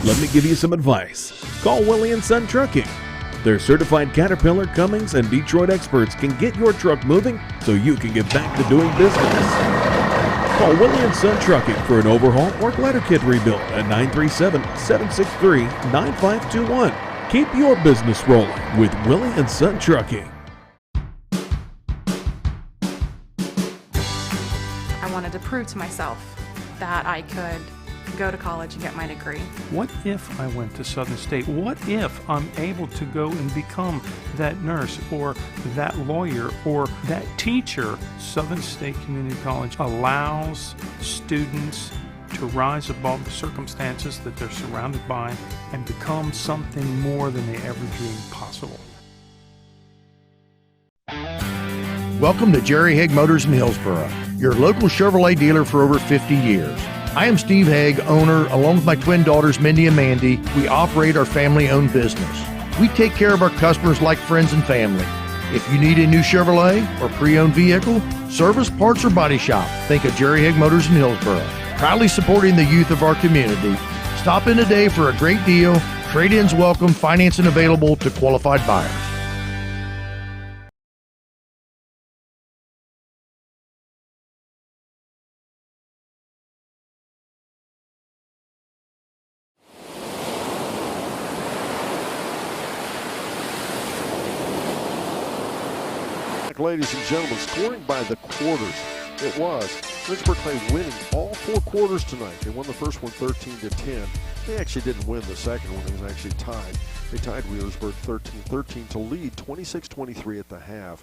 Let me give you some advice. Call Willie & Son Trucking. Their certified Caterpillar, Cummins, and Detroit experts can get your truck moving so you can get back to doing business. Call Willie & Son Trucking for an overhaul or glider kit rebuild at 937-763-9521. Keep your business rolling with Willie & Son Trucking. I wanted to prove to myself that I could go to college and get my degree. What if I went to Southern State? What if I'm able to go and become that nurse or that lawyer or that teacher? Southern State Community College allows students to rise above the circumstances that they're surrounded by and become something more than they ever dreamed possible. Welcome to Jerry Haig Motors in Hillsborough, your local Chevrolet dealer for over 50 years. I am Steve Haig, owner, along with my twin daughters, Mindy and Mandy. We operate our family-owned business. We take care of our customers like friends and family. If you need a new Chevrolet or pre-owned vehicle, service, parts, or body shop, think of Jerry Haig Motors in Hillsborough. Proudly supporting the youth of our community. Stop in today for a great deal. Trade-ins welcome, financing available to qualified buyers. Ladies and gentlemen, scoring by the quarters. It was Lynchburg Clay winning all 4 quarters tonight. They won the first one 13-10. They actually didn't win the second one. It was actually tied. They tied Wheelersburg 13-13 to lead 26-23 at the half.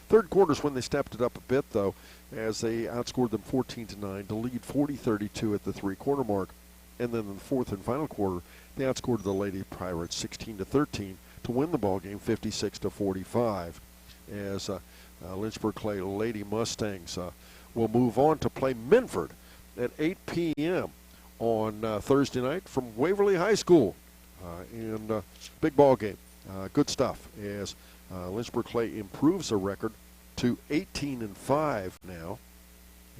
Third quarter's when they stepped it up a bit, though, as they outscored them 14-9 to lead 40-32 at the 3-quarter mark. And then in the fourth and final quarter, they outscored the Lady Pirates 16-13 to win the ball game 56-45. As Lynchburg Clay Lady Mustangs will move on to play Minford at 8 p.m. on Thursday night from Waverly High School. And big ball game. Good stuff as Lynchburg Clay improves their record to 18-5 now.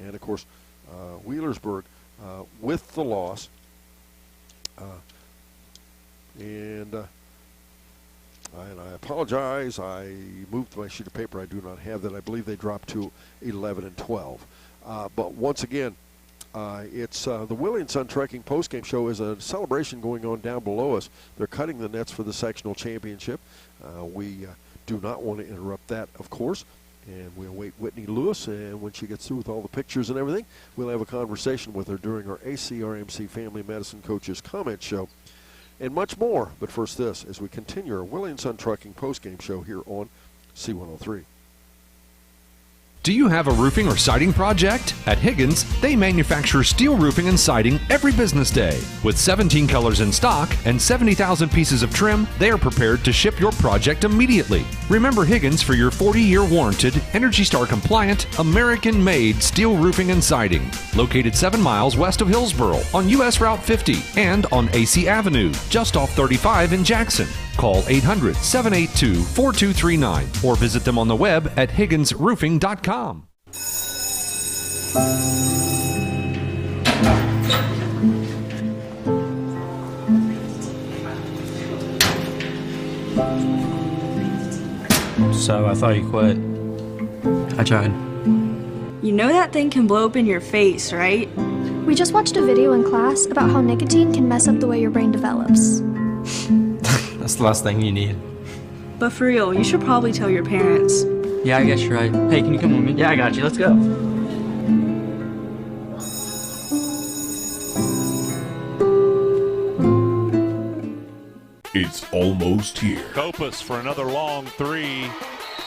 And, of course, Wheelersburg with the loss. And I apologize. I moved my sheet of paper. I do not have that. I believe they dropped to 11-12. But once again, it's the Willie & Son Trekking postgame show is a celebration going on down below us. They're cutting the nets for the sectional championship. We do not want to interrupt that, of course. And we'll wait Whitney Lewis, and when she gets through with all the pictures and everything, we'll have a conversation with her during our ACRMC Family Medicine Coaches Comment Show. And much more. But first this, as we continue our Willie & Son Trucking postgame show here on C103. Do you have a roofing or siding project? At Higgins, they manufacture steel roofing and siding every business day. With 17 colors in stock and 70,000 pieces of trim, they are prepared to ship your project immediately. Remember Higgins for your 40-year warranted, Energy Star compliant, American-made steel roofing and siding. Located 7 miles west of Hillsboro on US Route 50 and on AC Avenue, just off 35 in Jackson. Call 800-782-4239 or visit them on the web at higginsroofing.com. So I thought you quit. I tried. You know that thing can blow up in your face, right? We just watched a video in class about how nicotine can mess up the way your brain develops. That's the last thing you need. But for real, you should probably tell your parents. Yeah, I guess you're right. Hey, can you come with me? Yeah, I got you. Let's go. It's almost here. Kopus for another long 3.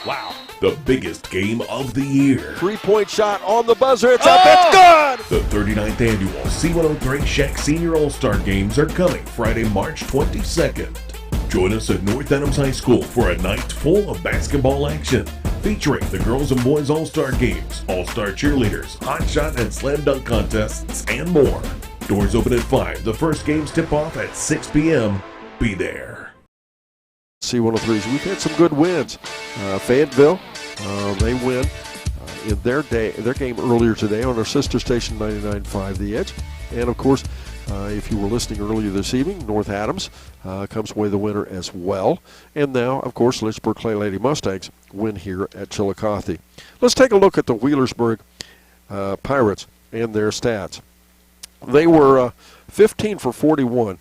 Wow. The biggest game of the year. 3-point shot on the buzzer. It's up. It's good. The 39th annual C103 Shack Senior All-Star Games are coming Friday, March 22nd. Join us at North Adams High School for a night full of basketball action, featuring the girls and boys All-Star Games, All-Star Cheerleaders, Hot Shot and Slam Dunk contests, and more. Doors open at 5. The first games tip off at 6 p.m. Be there. C103s, we've had some good wins. Fayetteville, they win in their game earlier today on our sister station 99.5 The Edge. And, of course, if you were listening earlier this evening, North Adams comes away the winner as well. And now, of course, Lynchburg Clay Lady Mustangs win here at Chillicothe. Let's take a look at the Wheelersburg Pirates and their stats. They were 15 for 41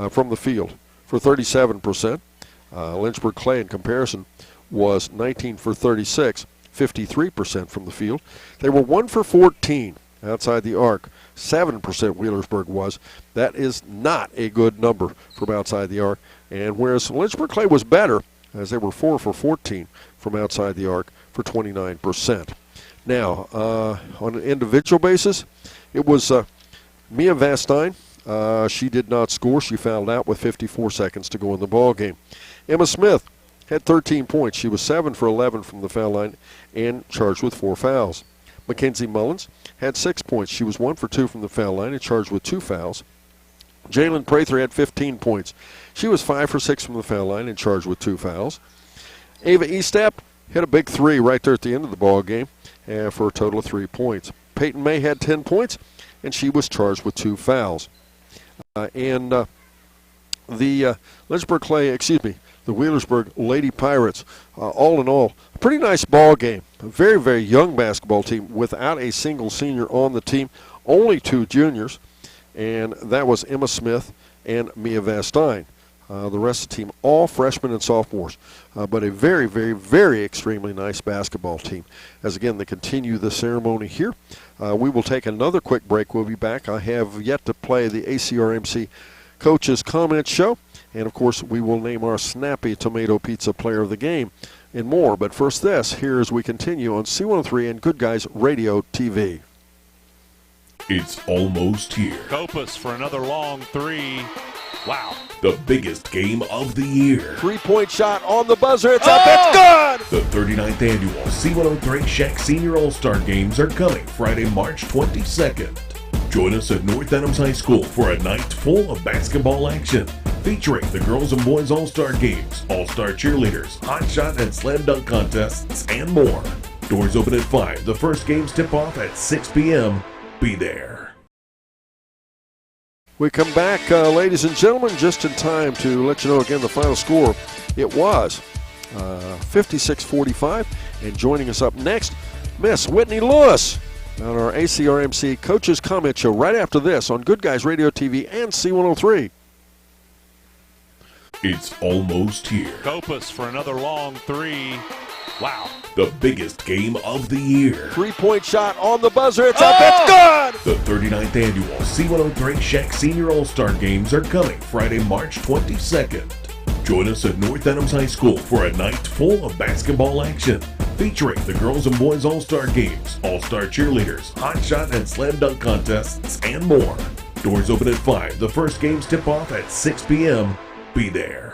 from the field for 37%. Lynchburg Clay, in comparison, was 19 for 36, 53% from the field. They were 1 for 14 outside the arc. 7% Wheelersburg was. That is not a good number from outside the arc. And whereas Lynchburg Clay was better, as they were 4 for 14 from outside the arc for 29%. Now, on an individual basis, it was Mia Vastine. She did not score. She fouled out with 54 seconds to go in the ball game. Emma Smith had 13 points. She was 7 for 11 from the foul line and charged with 4 fouls. Mackenzie Mullins had 6 points. She was 1 for 2 from the foul line and charged with 2 fouls. Jalen Prather had 15 points. She was 5 for 6 from the foul line and charged with 2 fouls. Ava Estep hit a big 3 right there at the end of the ball game for a total of 3 points. Peyton May had 10 points, and she was charged with 2 fouls. The Lynchburg Clay, the Wheelersburg Lady Pirates, all in all, a pretty nice ball game. A very, very young basketball team without a single senior on the team, only 2 juniors, and that was Emma Smith and Mia Vastine. The rest of the team, all freshmen and sophomores, but a very, very, very extremely nice basketball team. As again, they continue the ceremony here. We will take another quick break. We'll be back. I have yet to play the ACRMC Coaches Comment Show, and of course, we will name our Snappy Tomato Pizza Player of the Game and more. But first, this here as we continue on C103 and Good Guys Radio TV. It's almost here. Kopus for another long three. Wow. The biggest game of the year. Three-point shot on the buzzer. It's up. It's good. The 39th annual C103 Shack Senior All-Star Games are coming Friday, March 22nd. Join us at North Adams High School for a night full of basketball action, featuring the girls and boys All-Star Games, All-Star Cheerleaders, Hot Shot and Slam Dunk contests, and more. Doors open at 5. The first games tip off at 6 p.m. Be there. We come back, ladies and gentlemen, just in time to let you know again the final score. It was 56-45, and joining us up next, Miss Whitney Lewis on our ACRMC Coaches Comment Show right after this on Good Guys Radio TV and C103. It's almost here. Kopus for another long three. Wow. The biggest game of the year. Three-point shot on the buzzer. It's up. It's good. The 39th annual C103 Shack Senior All-Star Games are coming Friday, March 22nd. Join us at North Adams High School for a night full of basketball action, featuring the girls and boys All-Star Games, All-Star Cheerleaders, Hot Shot and Slam Dunk contests, and more. Doors open at 5. The first games tip off at 6 p.m. Be there.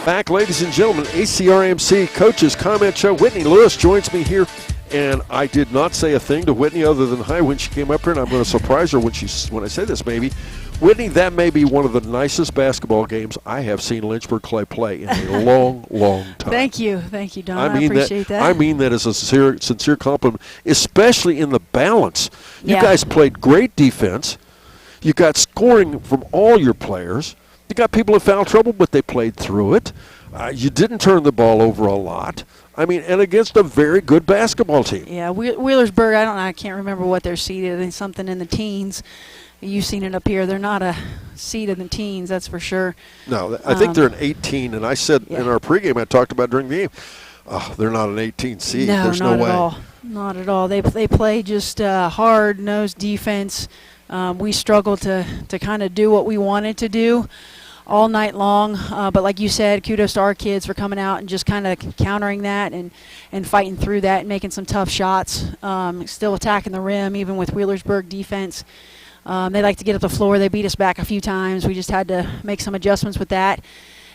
Back, ladies and gentlemen, ACRMC Coaches Comment Show. Whitney Lewis joins me here, and I did not say a thing to Whitney other than hi when she came up here, and I'm going to surprise her when I say this maybe. Whitney, that may be one of the nicest basketball games I have seen Lynchburg Clay play in a long, long time. Thank you, Don. I appreciate that. I mean that as a sincere compliment, especially in the balance. You Yeah. guys played great defense. You got scoring from all your players. You got people in foul trouble, but they played through it. You didn't turn the ball over a lot. I mean, and against a very good basketball team. Yeah, Wheelersburg, I can't remember what they're seeded in, something in the teens. You've seen it up here. They're not a seed in the teens, that's for sure. No, I think they're an 18, and I said in our pregame, I talked about during the game, they're not an 18 seed. No, There's not no way. at all. Not at all. They play just hard-nosed defense. We struggle to kind of do what we wanted to do all night long, but like you said, kudos to our kids for coming out and just kind of countering that and fighting through that and making some tough shots, still attacking the rim even with Wheelersburg defense. They like to get up the floor. They beat us back a few times. We just had to make some adjustments with that.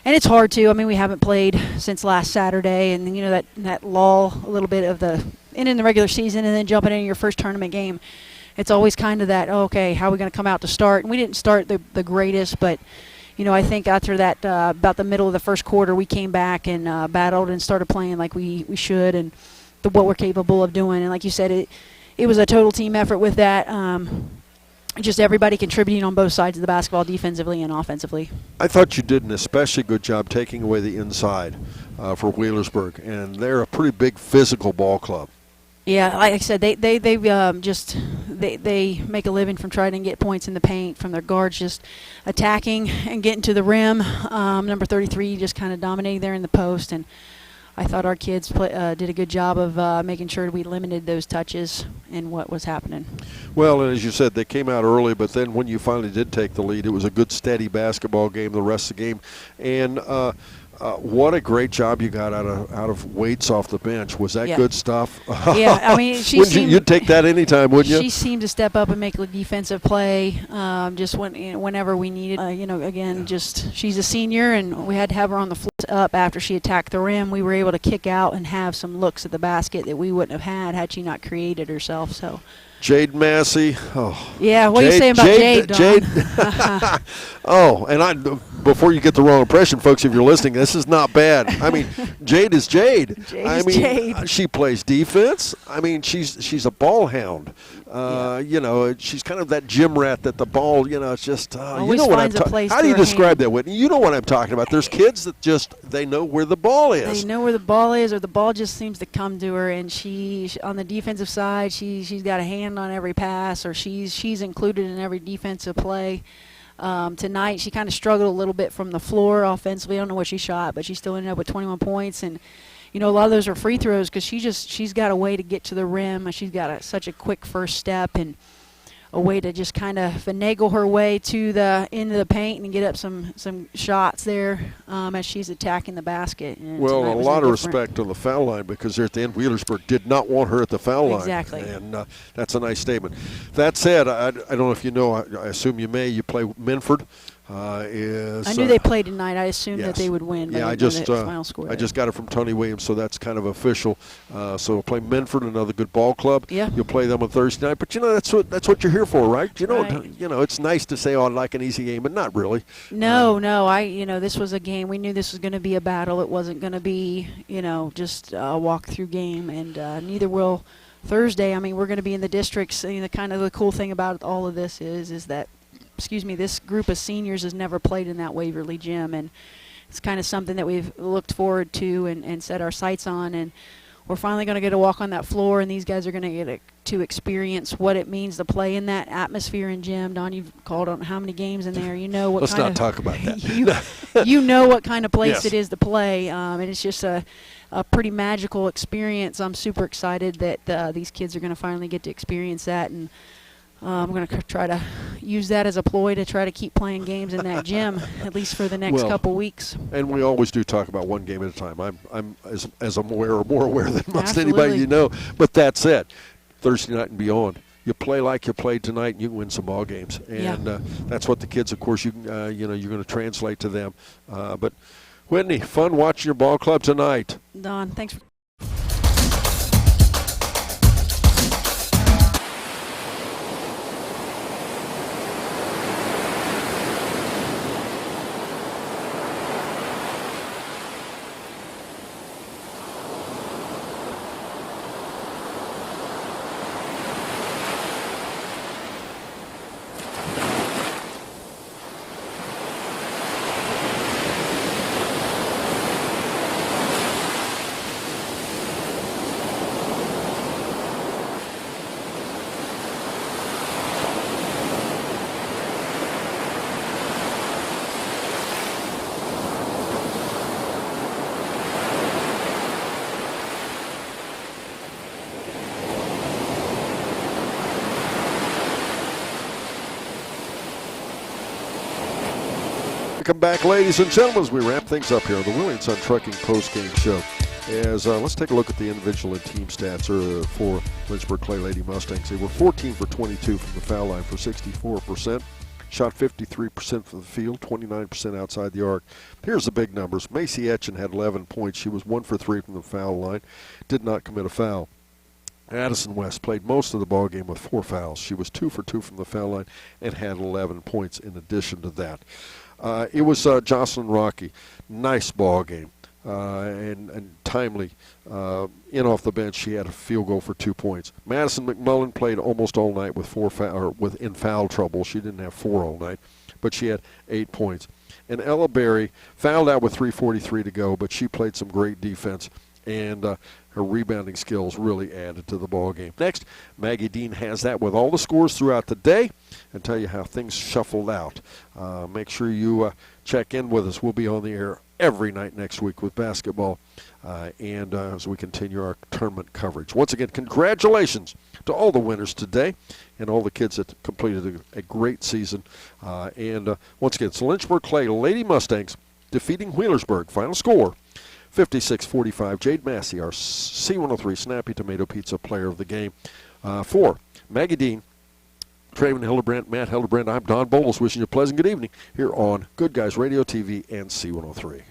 And it's hard too. I mean, we haven't played since last Saturday, and you know that lull a little bit of in the regular season and then jumping into your first tournament game. It's always kind of that, okay, how are we going to come out to start? And we didn't start the greatest, but you know, I think after that, about the middle of the first quarter, we came back and battled and started playing like we should and what we're capable of doing. And like you said, it was a total team effort with that. Just everybody contributing on both sides of the basketball, defensively and offensively. I thought you did an especially good job taking away the inside for Wheelersburg, and they're a pretty big physical ball club. Yeah, like I said, they make a living from trying to get points in the paint from their guards, just attacking and getting to the rim. Number 33 just kind of dominating there in the post, and I thought our kids did a good job of making sure we limited those touches and what was happening. Well, and as you said, they came out early, but then when you finally did take the lead, it was a good, steady basketball game the rest of the game. And what a great job you got out of Waits off the bench. Was that good stuff? Yeah, I mean, you'd take that anytime, wouldn't you? She seemed to step up and make a defensive play just whenever we needed. Again, she's a senior, and we had to have her on the floor up after she attacked the rim. We were able to kick out and have some looks at the basket that we wouldn't have had she not created herself. So Jade Massey. Oh. Yeah, what are you saying about Jade, Don? Oh, and before you get the wrong impression, folks, if you're listening, this is not bad. I mean, Jade is Jade. Jade. She plays defense. I mean, she's a ball hound. You know, she's kind of that gym rat that the ball, you know, it's just, you know what I'm talking about. How do you describe that, Whitney? You know what I'm talking about. There's kids that just, they know where the ball is. They know where the ball is, or the ball just seems to come to her, and she on the defensive side, she's got a hand on every pass, or she's included in every defensive play. Tonight, she kind of struggled a little bit from the floor offensively. I don't know what she shot, but she still ended up with 21 points, and you know, a lot of those are free throws because she's got a way to get to the rim. She's got such a quick first step and a way to just kind of finagle her way to the end of the paint and get up some shots there as she's attacking the basket. And well, a lot of respect to the foul line because there at the end, Wheelersburg did not want her at the foul line. Exactly. And that's a nice statement. That said, I don't know if you know, I assume you may, you play Minford. I knew they played tonight. I assumed that they would win. Yeah, I just got it from Tony Williams, so that's kind of official. So we'll play Minford, another good ball club. Yeah. You'll play them on Thursday night, but you know that's what you're here for, right? You know, right. You know, it's nice to say, "Oh, I'd like an easy game," but not really. No. This was a game. We knew this was going to be a battle. It wasn't going to be, just a walk-through game, and neither will Thursday. I mean, we're going to be in the districts. You know, kind of the cool thing about all of this is that. This group of seniors has never played in that Waverly gym, and it's kind of something that we've looked forward to and set our sights on, and we're finally going to get to walk on that floor, and these guys are going to get to experience what it means to play in that atmosphere and gym. Don, you've called on how many games in there. You know what Let's kind not talk about that. you know what kind of place Yes. it is to play, and it's just a pretty magical experience. I'm super excited that these kids are going to finally get to experience that, and I'm going to try to use that as a ploy to try to keep playing games in that gym, at least for the next couple weeks. And we always do talk about one game at a time. I'm as I'm aware or more aware than most Absolutely. anybody you know. But that's it. Thursday night and beyond. You play like you played tonight, and you can win some ball games. And that's what the kids, of course, you're going to translate to them. But Whitney, fun watching your ball club tonight. Don, thanks for. Welcome back, ladies and gentlemen, as we wrap things up here on the Willie & Son Trucking Post-Game Show. As let's take a look at the individual and team stats for Lynchburg Clay Lady Mustangs. They were 14 for 22 from the foul line for 64%. Shot 53% from the field, 29% outside the arc. Here's the big numbers. Macy Etchen had 11 points. She was 1 for 3 from the foul line. Did not commit a foul. Addison West played most of the ball game with 4 fouls. She was 2 for 2 from the foul line and had 11 points in addition to that. It was Jocelyn Rocky. Nice ball game and timely. In off the bench, she had a field goal for 2 points. Madison McMullen played almost all night with in foul trouble. She didn't have 4 all night, but she had 8 points. And Ella Berry fouled out with 3:43 to go, but she played some great defense, and her rebounding skills really added to the ball game. Next, Maggie Dean has that with all the scores throughout the day and tell you how things shuffled out. Make sure you check in with us. We'll be on the air every night next week with basketball and as we continue our tournament coverage. Once again, congratulations to all the winners today and all the kids that completed a great season. And once again, it's Lynchburg Clay Lady Mustangs defeating Wheelersburg. Final score, 56-45. Jade Massey, our C103 Snappy Tomato Pizza player of the game. For Maggie Dean, Traven Hildebrandt, Matt Hildebrandt, I'm Don Bowles wishing you a pleasant good evening here on Good Guys Radio TV and C103.